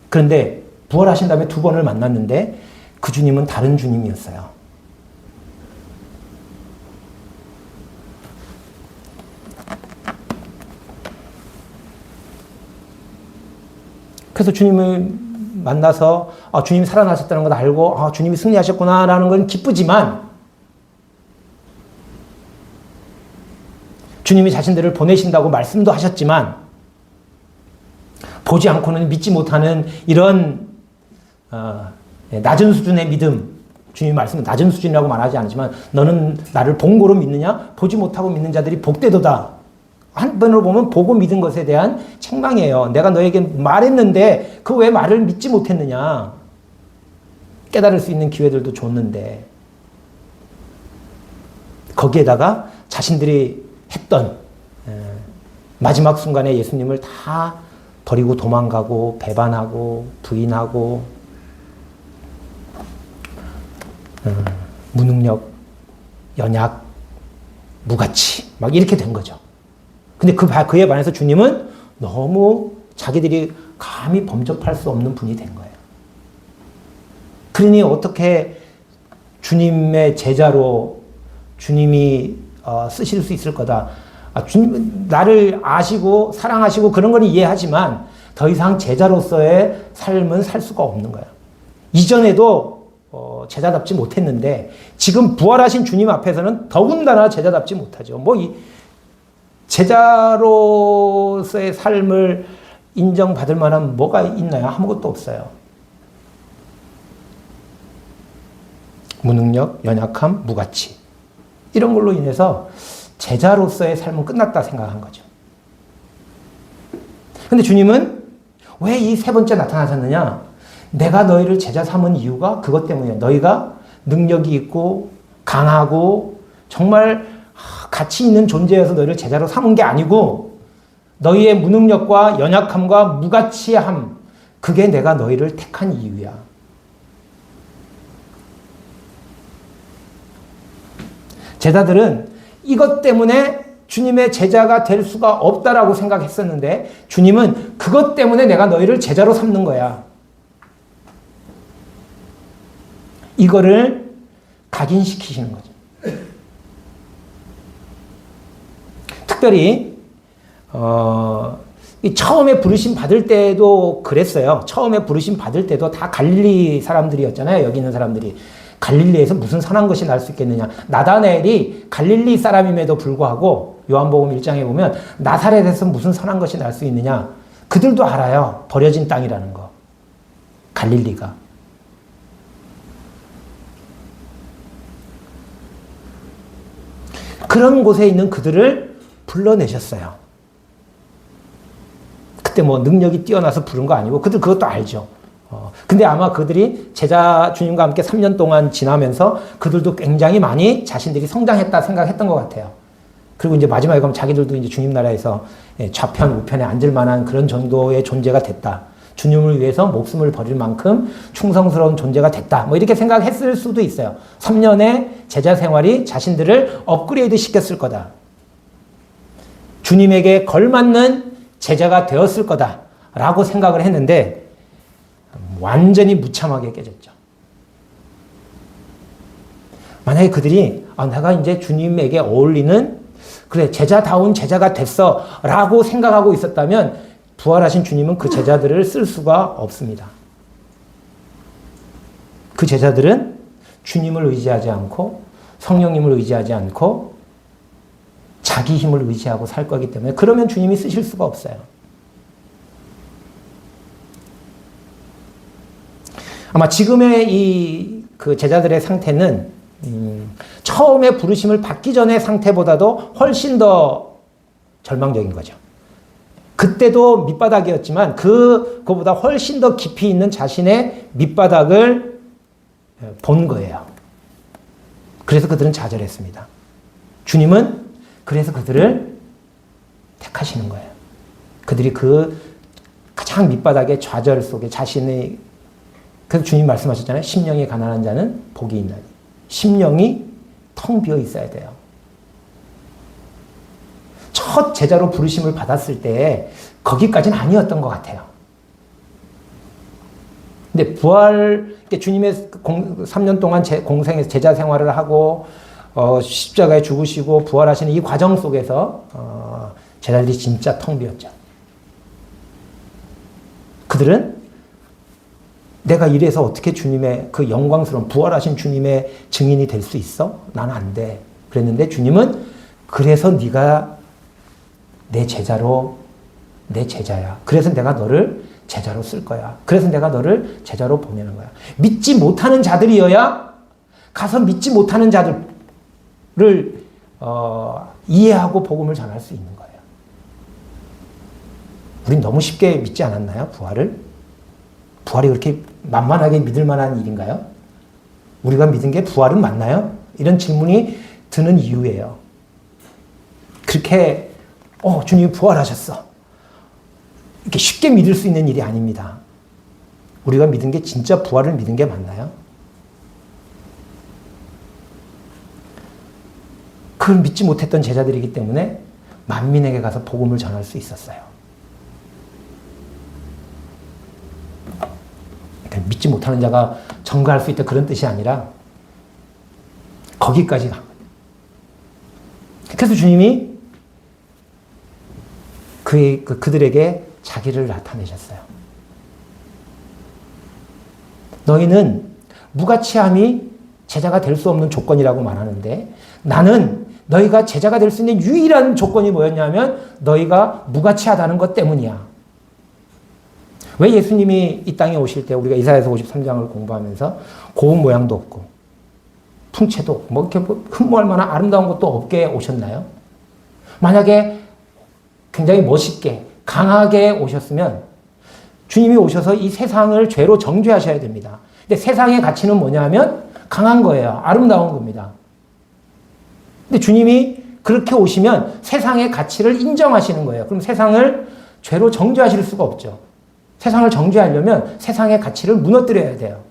그런데 부활하신 다음에 두 번을 만났는데 그 주님은 다른 주님이었어요. 그래서 주님을 만나서 주님이 살아나셨다는 걸 알고 주님이 승리하셨구나라는 건 기쁘지만 주님이 자신들을 보내신다고 말씀도 하셨지만 보지 않고는 믿지 못하는 이런 낮은 수준의 믿음, 주님이 말씀은 낮은 수준이라고 말하지 않지만 너는 나를 본 거로 믿느냐? 보지 못하고 믿는 자들이 복되도다. 한편으로 보면 보고 믿은 것에 대한 책망이에요. 내가 너에게 말했는데 그 왜 말을 믿지 못했느냐. 깨달을 수 있는 기회들도 줬는데 거기에다가 자신들이 했던 마지막 순간에 예수님을 다 버리고 도망가고 배반하고 부인하고 무능력, 연약, 무가치 막 이렇게 된 거죠. 근데 그에 반해서 주님은 너무 자기들이 감히 범접할 수 없는 분이 된 거예요. 그러니 어떻게 주님의 제자로 주님이 쓰실 수 있을 거다. 주님, 나를 아시고 사랑하시고 그런 건 이해하지만 더 이상 제자로서의 삶은 살 수가 없는 거예요. 이전에도 제자답지 못했는데 지금 부활하신 주님 앞에서는 더군다나 제자답지 못하죠. 제자로서의 삶을 인정받을 만한 뭐가 있나요? 아무것도 없어요. 무능력, 연약함, 무가치. 이런 걸로 인해서 제자로서의 삶은 끝났다 생각한 거죠. 근데 주님은 왜 이 세 번째 나타나셨느냐? 내가 너희를 제자 삼은 이유가 그것 때문이에요. 너희가 능력이 있고 강하고 정말 가치 있는 존재여서 너희를 제자로 삼은 게 아니고 너희의 무능력과 연약함과 무가치함, 그게 내가 너희를 택한 이유야. 제자들은 이것 때문에 주님의 제자가 될 수가 없다라고 생각했었는데 주님은 그것 때문에 내가 너희를 제자로 삼는 거야. 이거를 각인시키시는 거죠. 특별히 처음에 부르심 받을 때도 그랬어요. 처음에 부르심 받을 때도 다 갈릴리 사람들이었잖아요. 여기 있는 사람들이. 갈릴리에서 무슨 선한 것이 날 수 있겠느냐. 나다나엘이 갈릴리 사람임에도 불구하고 요한복음 1장에 보면 나사렛에서 무슨 선한 것이 날 수 있느냐. 그들도 알아요. 버려진 땅이라는 거. 갈릴리가. 그런 곳에 있는 그들을 불러내셨어요. 그때 능력이 뛰어나서 부른 거 아니고 그들 그것도 알죠. 근데 아마 그들이 제자 주님과 함께 3년 동안 지나면서 그들도 굉장히 많이 자신들이 성장했다 생각했던 것 같아요. 그리고 이제 마지막에 가면 자기들도 이제 주님 나라에서 좌편 우편에 앉을 만한 그런 정도의 존재가 됐다. 주님을 위해서 목숨을 버릴 만큼 충성스러운 존재가 됐다. 이렇게 생각했을 수도 있어요. 3년의 제자 생활이 자신들을 업그레이드 시켰을 거다. 주님에게 걸맞는 제자가 되었을 거다. 라고 생각을 했는데 완전히 무참하게 깨졌죠. 만약에 그들이 내가 이제 주님에게 어울리는 그래 제자다운 제자가 됐어 라고 생각하고 있었다면 부활하신 주님은 그 제자들을 쓸 수가 없습니다. 그 제자들은 주님을 의지하지 않고 성령님을 의지하지 않고 자기 힘을 의지하고 살 거기 때문에 그러면 주님이 쓰실 수가 없어요. 아마 지금의 그 제자들의 상태는 처음에 부르심을 받기 전의 상태보다도 훨씬 더 절망적인 거죠. 그때도 밑바닥이었지만 그거보다 훨씬 더 깊이 있는 자신의 밑바닥을 본 거예요. 그래서 그들은 좌절했습니다. 주님은 그래서 그들을 택하시는 거예요. 그들이 그 가장 밑바닥의 좌절 속에 자신의, 그래서 주님 말씀하셨잖아요. 심령이 가난한 자는 복이 있나니. 심령이 텅 비어 있어야 돼요. 첫 제자로 부르심을 받았을 때 거기까지는 아니었던 것 같아요. 근데 주님의 3년 동안 공생에서 제자 생활을 하고 십자가에 죽으시고 부활하시는 이 과정 속에서 제자들이 진짜 텅 비었죠. 그들은 내가 이래서 어떻게 주님의 그 영광스러운 부활하신 주님의 증인이 될 수 있어? 나는 안 돼. 그랬는데 주님은 그래서 네가 내 제자야. 그래서 내가 너를 제자로 쓸 거야. 그래서 내가 너를 제자로 보내는 거야. 믿지 못하는 자들이어야 가서 믿지 못하는 자들을 이해하고 복음을 전할 수 있는 거예요. 우린 너무 쉽게 믿지 않았나요? 부활을? 부활이 그렇게 만만하게 믿을 만한 일인가요? 우리가 믿은 게 부활은 맞나요? 이런 질문이 드는 이유예요. 그렇게 주님이 부활하셨어. 이렇게 쉽게 믿을 수 있는 일이 아닙니다. 우리가 믿은 게 진짜 부활을 믿은 게 맞나요? 그걸 믿지 못했던 제자들이기 때문에 만민에게 가서 복음을 전할 수 있었어요. 그러니까 믿지 못하는 자가 전가할 수 있다 그런 뜻이 아니라 거기까지 간 거예요. 그래서 주님이 그들에게 자기를 나타내셨어요. 너희는 무가치함이 제자가 될 수 없는 조건이라고 말하는데 나는 너희가 제자가 될 수 있는 유일한 조건이 뭐였냐면 너희가 무가치하다는 것 때문이야. 왜 예수님이 이 땅에 오실 때 우리가 이사야서 53장을 공부하면서 고운 모양도 없고 풍채도 없고 이렇게 흠모할 만한 아름다운 것도 없게 오셨나요? 만약에 굉장히 멋있게 강하게 오셨으면 주님이 오셔서 이 세상을 죄로 정죄하셔야 됩니다. 근데 세상의 가치는 뭐냐면 강한 거예요. 아름다운 겁니다. 근데 주님이 그렇게 오시면 세상의 가치를 인정하시는 거예요. 그럼 세상을 죄로 정죄하실 수가 없죠. 세상을 정죄하려면 세상의 가치를 무너뜨려야 돼요.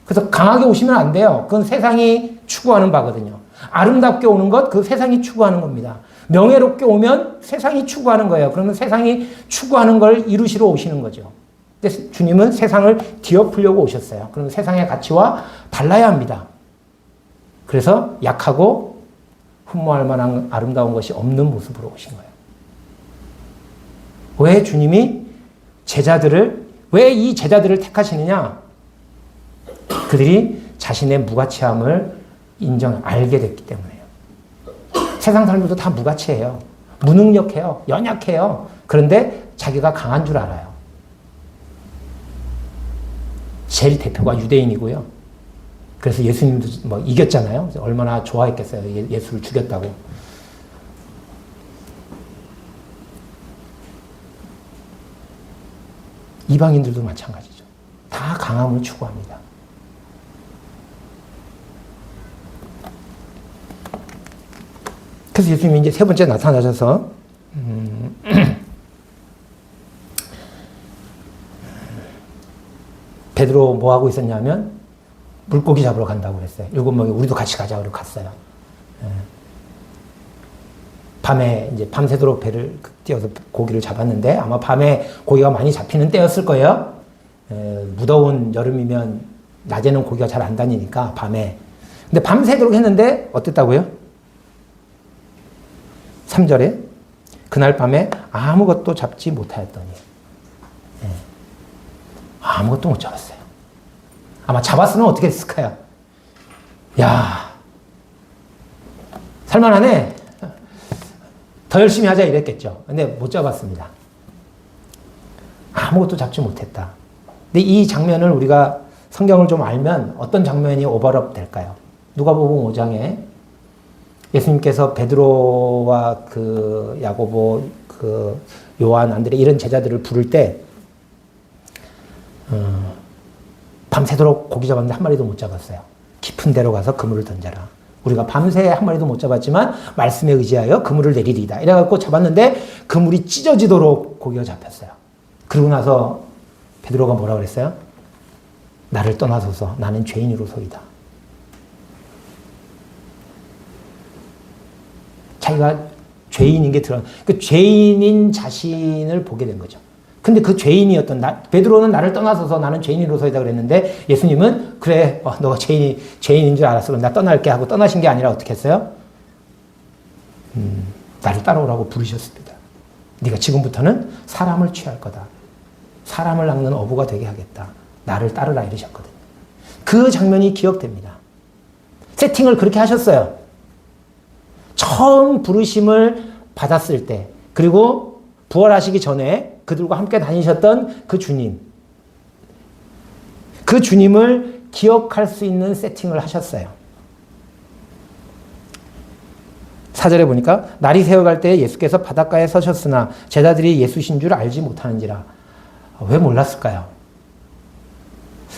그래서 강하게 오시면 안 돼요. 그건 세상이 추구하는 바거든요. 아름답게 오는 것, 그 세상이 추구하는 겁니다. 명예롭게 오면 세상이 추구하는 거예요. 그러면 세상이 추구하는 걸 이루시러 오시는 거죠. 근데 주님은 세상을 뒤엎으려고 오셨어요. 그러면 세상의 가치와 달라야 합니다. 그래서 약하고 흠모할 만한 아름다운 것이 없는 모습으로 오신 거예요. 왜 주님이 왜 이 제자들을 택하시느냐? 그들이 자신의 무가치함을 알게 됐기 때문에요. 세상 사람들도 다 무가치해요. 무능력해요. 연약해요. 그런데 자기가 강한 줄 알아요. 제일 대표가 유대인이고요. 그래서 예수님도 이겼잖아요. 얼마나 좋아했겠어요. 예수를 죽였다고. 이방인들도 마찬가지죠. 다 강함을 추구합니다. 그래서 예수님이 이제 세 번째 나타나셔서 베드로 뭐 하고 있었냐면 물고기 잡으러 간다고 그랬어요. 7명이 우리도 같이 가자 그러고 갔어요. 밤에 이제 밤새도록 배를 띄워서 고기를 잡았는데 아마 밤에 고기가 많이 잡히는 때였을 거예요. 무더운 여름이면 낮에는 고기가 잘 안 다니니까 밤에. 근데 밤새도록 했는데 어땠다고요? 3절에 그날 밤에 아무것도 잡지 못하였더니 아무것도 못 잡았어요. 아마 잡았으면 어떻게 했을까요? 야, 살만하네. 더 열심히 하자 이랬겠죠. 근데 못 잡았습니다. 아무것도 잡지 못했다. 근데 이 장면을 우리가 성경을 좀 알면 어떤 장면이 오버랩 될까요? 누가복음 5장에 예수님께서 베드로와 그 야고보, 그 요한, 안드레 이런 제자들을 부를 때 밤새도록 고기 잡았는데 한 마리도 못 잡았어요. 깊은 데로 가서 그물을 던져라. 우리가 밤새 한 마리도 못 잡았지만 말씀에 의지하여 그물을 내리리이다. 이래갖고 잡았는데 그물이 찢어지도록 고기가 잡혔어요. 그러고 나서 베드로가 뭐라 그랬어요? 나를 떠나소서 나는 죄인으로소이다. 자기가 죄인인 게 그 죄인인 자신을 보게 된 거죠. 근데 그 죄인이었던 베드로는 나를 떠나서서 나는 죄인으로서이다 그랬는데 예수님은 그래, 너가 죄인인 줄 알았어. 그럼 나 떠날게 하고 떠나신 게 아니라 어떻게 했어요? 나를 따라오라고 부르셨습니다. 네가 지금부터는 사람을 취할 거다. 사람을 낚는 어부가 되게 하겠다. 나를 따르라 이러셨거든요. 그 장면이 기억됩니다. 세팅을 그렇게 하셨어요. 처음 부르심을 받았을 때, 그리고 부활하시기 전에 그들과 함께 다니셨던 그 주님, 그 주님을 기억할 수 있는 세팅을 하셨어요. 4절에 보니까 날이 새어갈 때 예수께서 바닷가에 서셨으나 제자들이 예수신 줄 알지 못하는지라. 왜 몰랐을까요?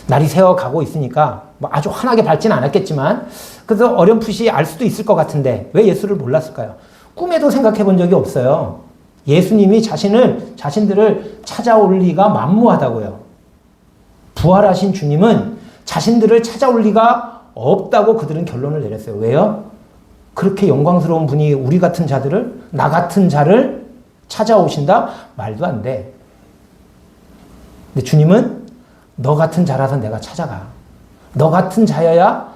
날이 새어가고 있으니까 뭐 아주 환하게 밝지는 않았겠지만 그래서 어렴풋이 알 수도 있을 것 같은데 왜 예수를 몰랐을까요? 꿈에도 생각해 본 적이 없어요. 예수님이 자신들을 찾아올 리가 만무하다고요. 부활하신 주님은 자신들을 찾아올 리가 없다고 그들은 결론을 내렸어요. 왜요? 그렇게 영광스러운 분이 우리 같은 자들을, 나 같은 자를 찾아오신다? 말도 안 돼. 근데 주님은 너 같은 자라서 내가 찾아가. 너 같은 자여야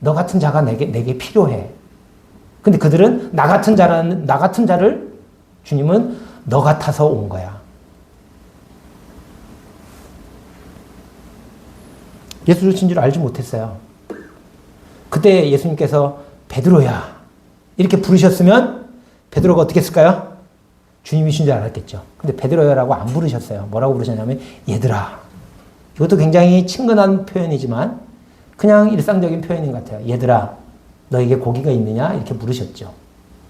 너 같은 자가 내게 필요해. 근데 그들은 나 같은 자를 주님은 너 같아서 온 거야. 예수를 친 줄 알지 못했어요. 그때 예수님께서 베드로야 이렇게 부르셨으면 베드로가 어떻게 했을까요? 주님이신 줄 알았겠죠. 근데 베드로야라고 안 부르셨어요. 뭐라고 부르셨냐면 얘들아. 이것도 굉장히 친근한 표현이지만 그냥 일상적인 표현인 것 같아요. 얘들아 너에게 고기가 있느냐? 이렇게 물으셨죠.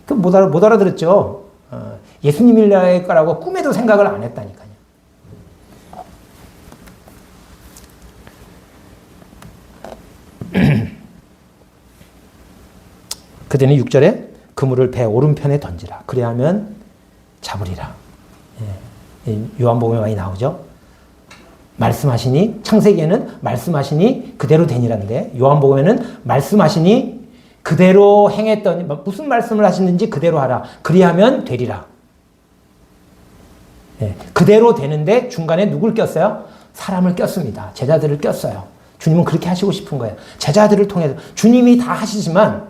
그럼 못 알아들었죠. 예수님일 거라고 꿈에도 생각을 안 했다니까요. 그때는 6절에 그물을 배 오른편에 던지라. 그래야면 잡으리라. 요한복음에 많이 나오죠. 말씀하시니 창세기에는 말씀하시니 그대로 되니라는데 요한복음에는 말씀하시니 그대로 행했더니 무슨 말씀을 하시는지 그대로 하라. 그리하면 되리라. 그대로 되는데 중간에 누굴 꼈어요? 사람을 꼈습니다. 제자들을 꼈어요. 주님은 그렇게 하시고 싶은 거예요. 제자들을 통해서 주님이 다 하시지만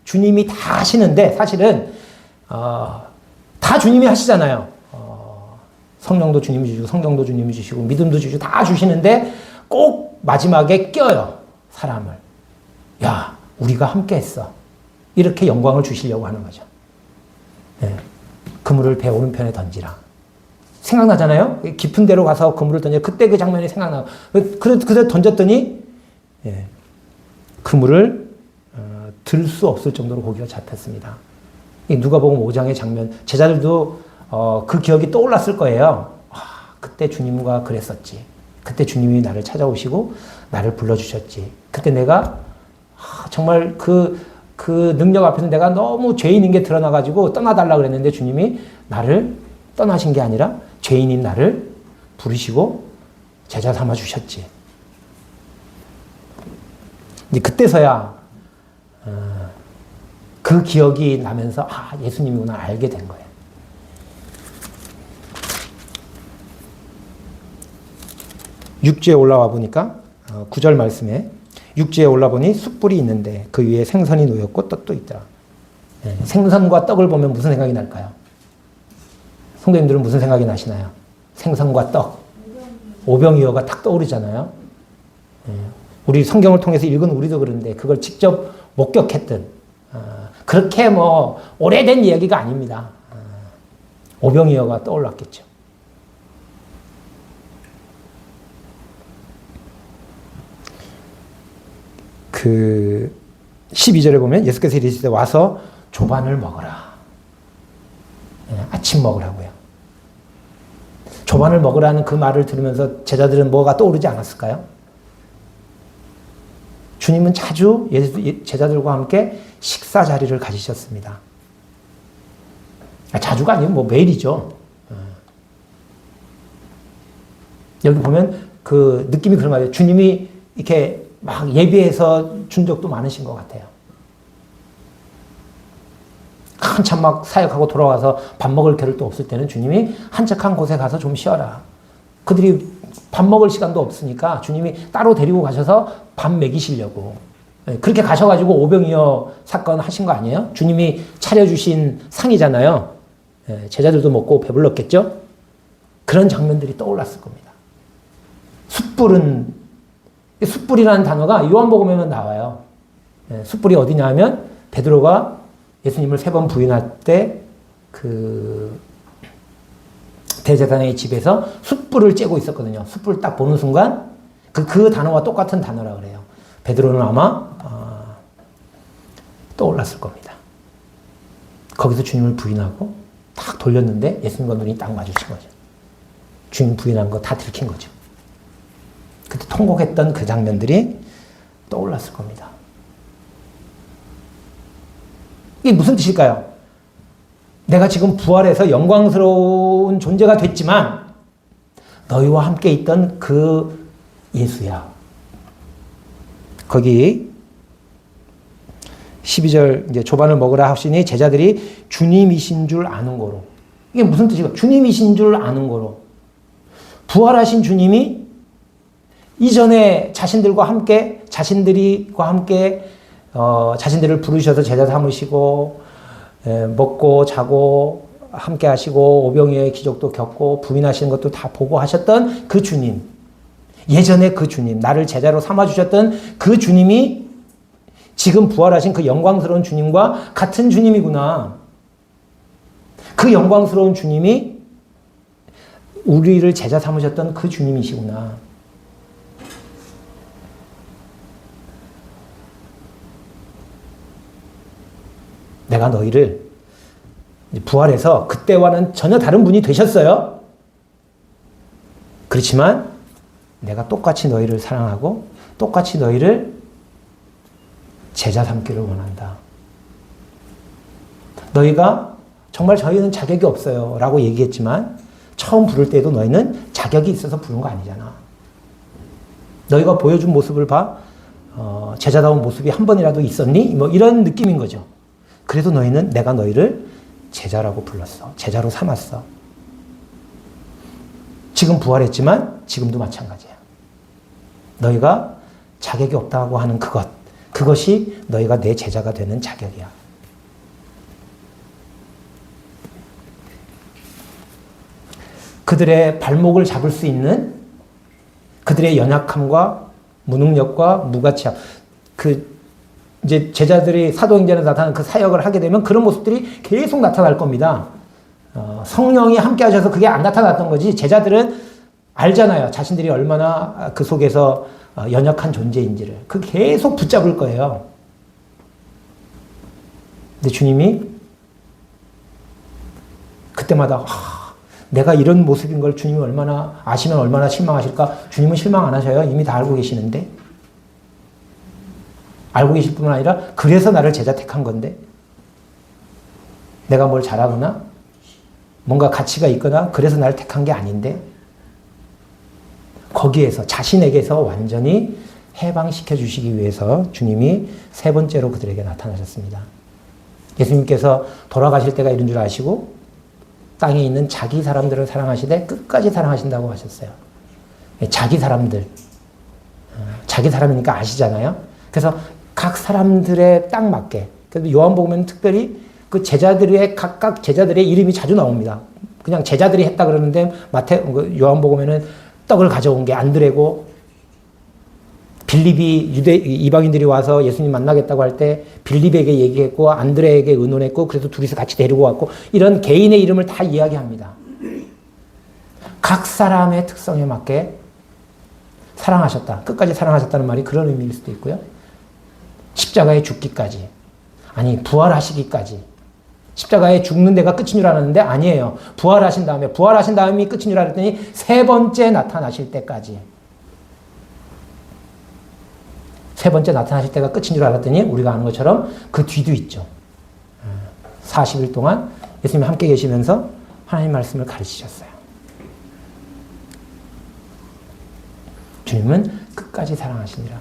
주님이 다 하시는데 사실은 다 주님이 하시잖아요. 성령도 주님이 주시고 성경도 주님이 주시고 믿음도 주시고 다 주시는데 꼭 마지막에 껴요. 사람을. 야 우리가 함께 했어. 이렇게 영광을 주시려고 하는 거죠. 그물을 배 오른편에 던지라. 생각나잖아요. 깊은 데로 가서 그물을 던져. 그때 그 장면이 생각나요. 그래서 던졌더니 그물을 들 수 없을 정도로 고기가 잡혔습니다. 누가복음 5장의 장면. 제자들도 그 기억이 떠올랐을 거예요. 그때 주님과 그랬었지. 그때 주님이 나를 찾아오시고 나를 불러주셨지. 그때 내가 정말 그 능력 앞에서 내가 너무 죄인인 게 드러나가지고 떠나달라 그랬는데 주님이 나를 떠나신 게 아니라 죄인인 나를 부르시고 제자 삼아 주셨지. 이제 그때서야 그 기억이 나면서 예수님이구나 알게 된 거예요. 6주에 올라와 보니까 9절 말씀에 6주에 올라보니 숯불이 있는데 그 위에 생선이 놓였고 떡도 있더라. 생선과 떡을 보면 무슨 생각이 날까요? 성도님들은 무슨 생각이 나시나요? 생선과 떡. 오병이어가 딱 떠오르잖아요. 우리 성경을 통해서 읽은 우리도 그런데 그걸 직접 목격했던 그렇게 오래된 이야기가 아닙니다. 오병이어가 떠올랐겠죠. 그 12절에 보면 예수께서 이르시되 와서 조반을 먹으라. 아침 먹으라고요. 조반을 먹으라는 그 말을 들으면서 제자들은 뭐가 떠오르지 않았을까요? 주님은 자주 제자들과 함께 식사 자리를 가지셨습니다. 자주가 아니고 뭐 매일이죠. 여기 보면 그 느낌이 그런 말이에요. 주님이 이렇게 막 예비해서 준 적도 많으신 것 같아요. 한참 막 사역하고 돌아와서 밥 먹을 겨를도 없을 때는 주님이 한적한 곳에 가서 좀 쉬어라. 그들이 밥 먹을 시간도 없으니까 주님이 따로 데리고 가셔서 밥 먹이시려고. 그렇게 가셔가지고 오병이어 사건 하신 거 아니에요? 주님이 차려주신 상이잖아요. 제자들도 먹고 배불렀겠죠? 그런 장면들이 떠올랐을 겁니다. 숯불이라는 단어가 요한복음에는 나와요. 숯불이 어디냐 하면 베드로가 예수님을 3번 부인할 때 그 대제사장의 집에서 숯불을 쬐고 있었거든요. 숯불 딱 보는 순간 그 단어와 똑같은 단어라 그래요. 베드로는 아마 떠올랐을 겁니다. 거기서 주님을 부인하고 딱 돌렸는데 예수님과 눈이 딱 마주친 거죠. 주님 부인한 거 다 들킨 거죠. 그때 통곡했던 그 장면들이 떠올랐을 겁니다. 이게 무슨 뜻일까요? 내가 지금 부활해서 영광스러운 존재가 됐지만 너희와 함께 있던 그 예수야. 거기 12절 이제 조반을 먹으라 하시니 제자들이 주님이신 줄 아는 거로. 이게 무슨 뜻일까요? 주님이신 줄 아는 거로. 부활하신 주님이 이전에 자신들과 함께 자신들을 부르셔서 제자 삼으시고 먹고 자고 함께 하시고 오병이어의 기적도 겪고 부인하시는 것도 다 보고 하셨던 그 주님, 예전에 그 주님, 나를 제자로 삼아주셨던 그 주님이 지금 부활하신 그 영광스러운 주님과 같은 주님이구나. 그 영광스러운 주님이 우리를 제자 삼으셨던 그 주님이시구나. 내가 너희를 부활해서 그때와는 전혀 다른 분이 되셨어요. 그렇지만 내가 똑같이 너희를 사랑하고 똑같이 너희를 제자 삼기를 원한다. 너희가 정말 저희는 자격이 없어요 라고 얘기했지만 처음 부를 때도 너희는 자격이 있어서 부른 거 아니잖아. 너희가 보여준 모습을 봐. 제자다운 모습이 한 번이라도 있었니? 뭐 이런 느낌인 거죠. 그래도 너희는 내가 너희를 제자라고 불렀어. 제자로 삼았어. 지금 부활했지만 지금도 마찬가지야. 너희가 자격이 없다고 하는 그것이 너희가 내 제자가 되는 자격이야. 그들의 발목을 잡을 수 있는 그들의 연약함과 무능력과 무가치함. 이제 제자들이 사도행전에 나타나는 그 사역을 하게 되면 그런 모습들이 계속 나타날 겁니다. 성령이 함께 하셔서 그게 안 나타났던 거지. 제자들은 알잖아요. 자신들이 얼마나 그 속에서 연약한 존재인지를. 그게 계속 붙잡을 거예요. 근데 주님이 그때마다 내가 이런 모습인 걸 주님이 아시면 얼마나 실망하실까? 주님은 실망 안 하셔요. 이미 다 알고 계시는데. 알고 계실 뿐만 아니라 그래서 나를 제자 택한 건데 내가 뭘 잘하거나 뭔가 가치가 있거나 그래서 나를 택한 게 아닌데 거기에서 자신에게서 완전히 해방시켜 주시기 위해서 주님이 3번째로 그들에게 나타나셨습니다. 예수님께서 돌아가실 때가 이른 줄 아시고 땅에 있는 자기 사람들을 사랑하시되 끝까지 사랑하신다고 하셨어요. 자기 사람들. 자기 사람이니까 아시잖아요. 그래서 각 사람들의 딱 맞게. 그래서 요한복음에는 특별히 그 각각 제자들의 이름이 자주 나옵니다. 그냥 제자들이 했다 그러는데 요한복음에는 떡을 가져온 게 안드레고 빌립이 이방인들이 와서 예수님 만나겠다고 할 때 빌립에게 얘기했고 안드레에게 의논했고 그래서 둘이서 같이 데리고 왔고 이런 개인의 이름을 다 이야기합니다. 각 사람의 특성에 맞게 사랑하셨다. 끝까지 사랑하셨다는 말이 그런 의미일 수도 있고요. 십자가에 죽기까지. 아니 부활하시기까지. 십자가에 죽는 데가 끝인 줄 알았는데 아니에요. 부활하신 다음이 끝인 줄 알았더니 3번째 나타나실 때까지. 세 번째 나타나실 때가 끝인 줄 알았더니 우리가 아는 것처럼 그 뒤도 있죠. 40일 동안 예수님이 함께 계시면서 하나님 말씀을 가르치셨어요. 주님은 끝까지 사랑하시니라.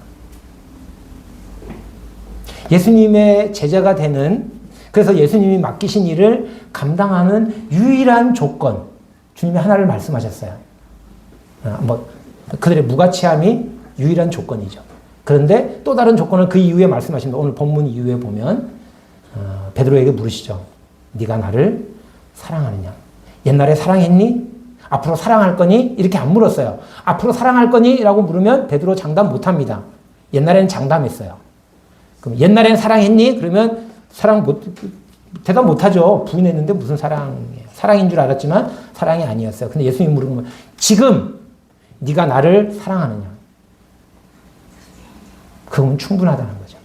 예수님의 제자가 되는, 그래서 예수님이 맡기신 일을 감당하는 유일한 조건, 주님이 하나를 말씀하셨어요. 그들의 무가치함이 유일한 조건이죠. 그런데 또 다른 조건을 그 이후에 말씀하십니다. 오늘 본문 이후에 보면 베드로에게 물으시죠. 네가 나를 사랑하느냐? 옛날에 사랑했니? 앞으로 사랑할 거니? 이렇게 안 물었어요. 앞으로 사랑할 거니? 라고 물으면 베드로 장담 못합니다. 옛날에는 장담했어요. 그럼 옛날에는 사랑했니? 그러면 대답 못하죠. 부인했는데 무슨 사랑이에요. 사랑인 줄 알았지만 사랑이 아니었어요. 근데 예수님이 물으면 지금 네가 나를 사랑하느냐? 그건 충분하다는 거죠.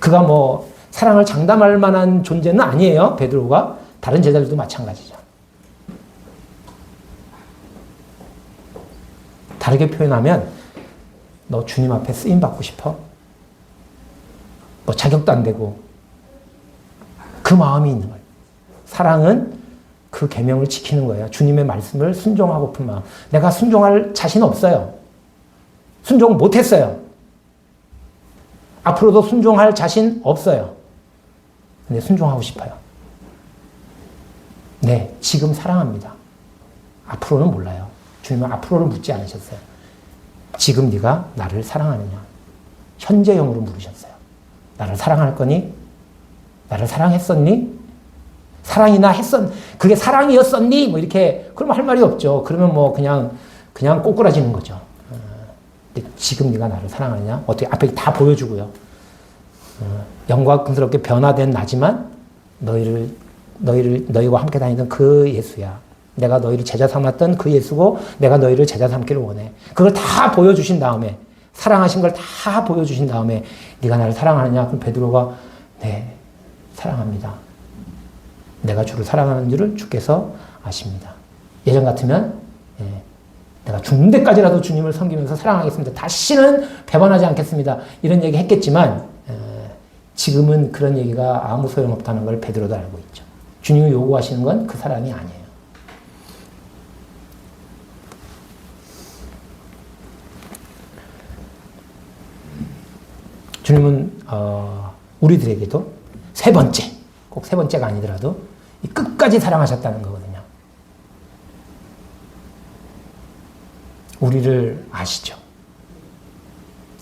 그가 뭐 사랑을 장담할 만한 존재는 아니에요. 베드로가. 다른 제자들도 마찬가지죠. 다르게 표현하면 너 주님 앞에 쓰임받고 싶어? 뭐 자격도 안 되고 그 마음이 있는 거예요. 사랑은 그 계명을 지키는 거예요. 주님의 말씀을 순종하고픈 마음. 내가 순종할 자신 없어요. 순종 못했어요. 앞으로도 순종할 자신 없어요. 근데 순종하고 싶어요. 네, 지금 사랑합니다. 앞으로는 몰라요. 주님은 앞으로를 묻지 않으셨어요. 지금 네가 나를 사랑하느냐? 현재형으로 물으셨어요. 나를 사랑할 거니? 나를 사랑했었니? 사랑이나 그게 사랑이었었니? 뭐 이렇게, 그러면 할 말이 없죠. 그러면 뭐 그냥 꼬꾸라지는 거죠. 근데 지금 네가 나를 사랑하느냐? 어떻게 앞에 다 보여주고요. 영광스럽게 변화된 나지만 너희와 함께 다니던 그 예수야. 내가 너희를 제자 삼았던 그 예수고 내가 너희를 제자 삼기를 원해. 그걸 다 보여주신 다음에, 사랑하신 걸 다 보여주신 다음에 네가 나를 사랑하느냐? 그럼 베드로가 네, 사랑합니다. 내가 주를 사랑하는 줄을 주께서 아십니다. 예전 같으면 내가 죽는 데까지라도 주님을 섬기면서 사랑하겠습니다. 다시는 배반하지 않겠습니다. 이런 얘기 했겠지만 지금은 그런 얘기가 아무 소용없다는 걸 베드로도 알고 있죠. 주님이 요구하시는 건 그 사랑이 아니에요. 주님은 우리들에게도 세 번째, 꼭 세 번째가 아니더라도 끝까지 사랑하셨다는 거거든요. 우리를 아시죠.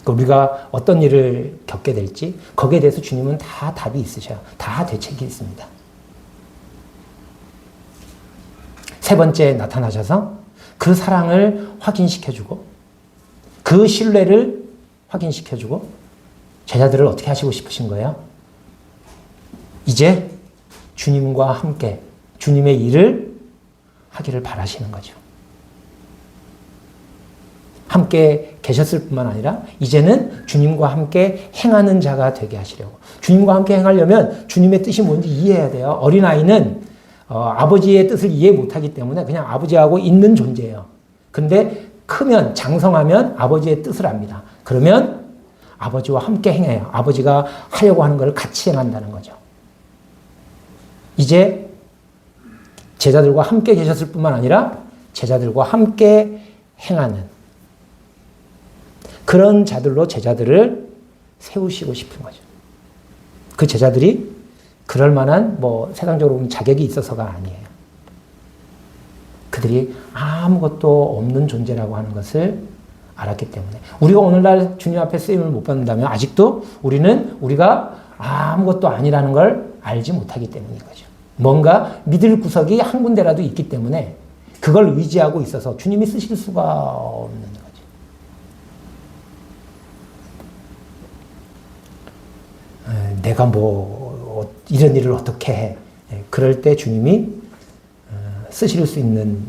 우리가 어떤 일을 겪게 될지 거기에 대해서 주님은 다 답이 있으셔요. 다 대책이 있습니다. 세 번째 나타나셔서 그 사랑을 확인시켜주고 그 신뢰를 확인시켜주고 제자들을 어떻게 하시고 싶으신 거예요? 이제 주님과 함께 주님의 일을 하기를 바라시는 거죠. 함께 계셨을 뿐만 아니라 이제는 주님과 함께 행하는 자가 되게 하시려고. 주님과 함께 행하려면 주님의 뜻이 뭔지 이해해야 돼요. 어린아이는 아버지의 뜻을 이해 못하기 때문에 그냥 아버지하고 있는 존재예요. 근데 크면 장성하면 아버지의 뜻을 압니다. 그러면 아버지와 함께 행해요. 아버지가 하려고 하는 걸 같이 행한다는 거죠. 이제 제자들과 함께 계셨을 뿐만 아니라 제자들과 함께 행하는 그런 자들로 제자들을 세우시고 싶은 거죠. 그 제자들이 그럴 만한 세상적으로 보면 자격이 있어서가 아니에요. 그들이 아무것도 없는 존재라고 하는 것을 알았기 때문에 우리가 오늘날 주님 앞에 쓰임을 못 받는다면 아직도 우리가 아무것도 아니라는 걸 알지 못하기 때문인 거죠. 뭔가 믿을 구석이 한 군데라도 있기 때문에 그걸 의지하고 있어서 주님이 쓰실 수가 없는 거죠. 내가 이런 일을 어떻게 해. 그럴 때 주님이 쓰실 수 있는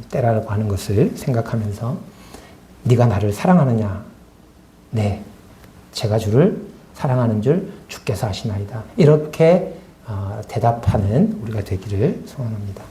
때라고 하는 것을 생각하면서 네가 나를 사랑하느냐? 네, 제가 주를 사랑하는 줄 주께서 아시나이다. 이렇게 대답하는 우리가 되기를 소원합니다.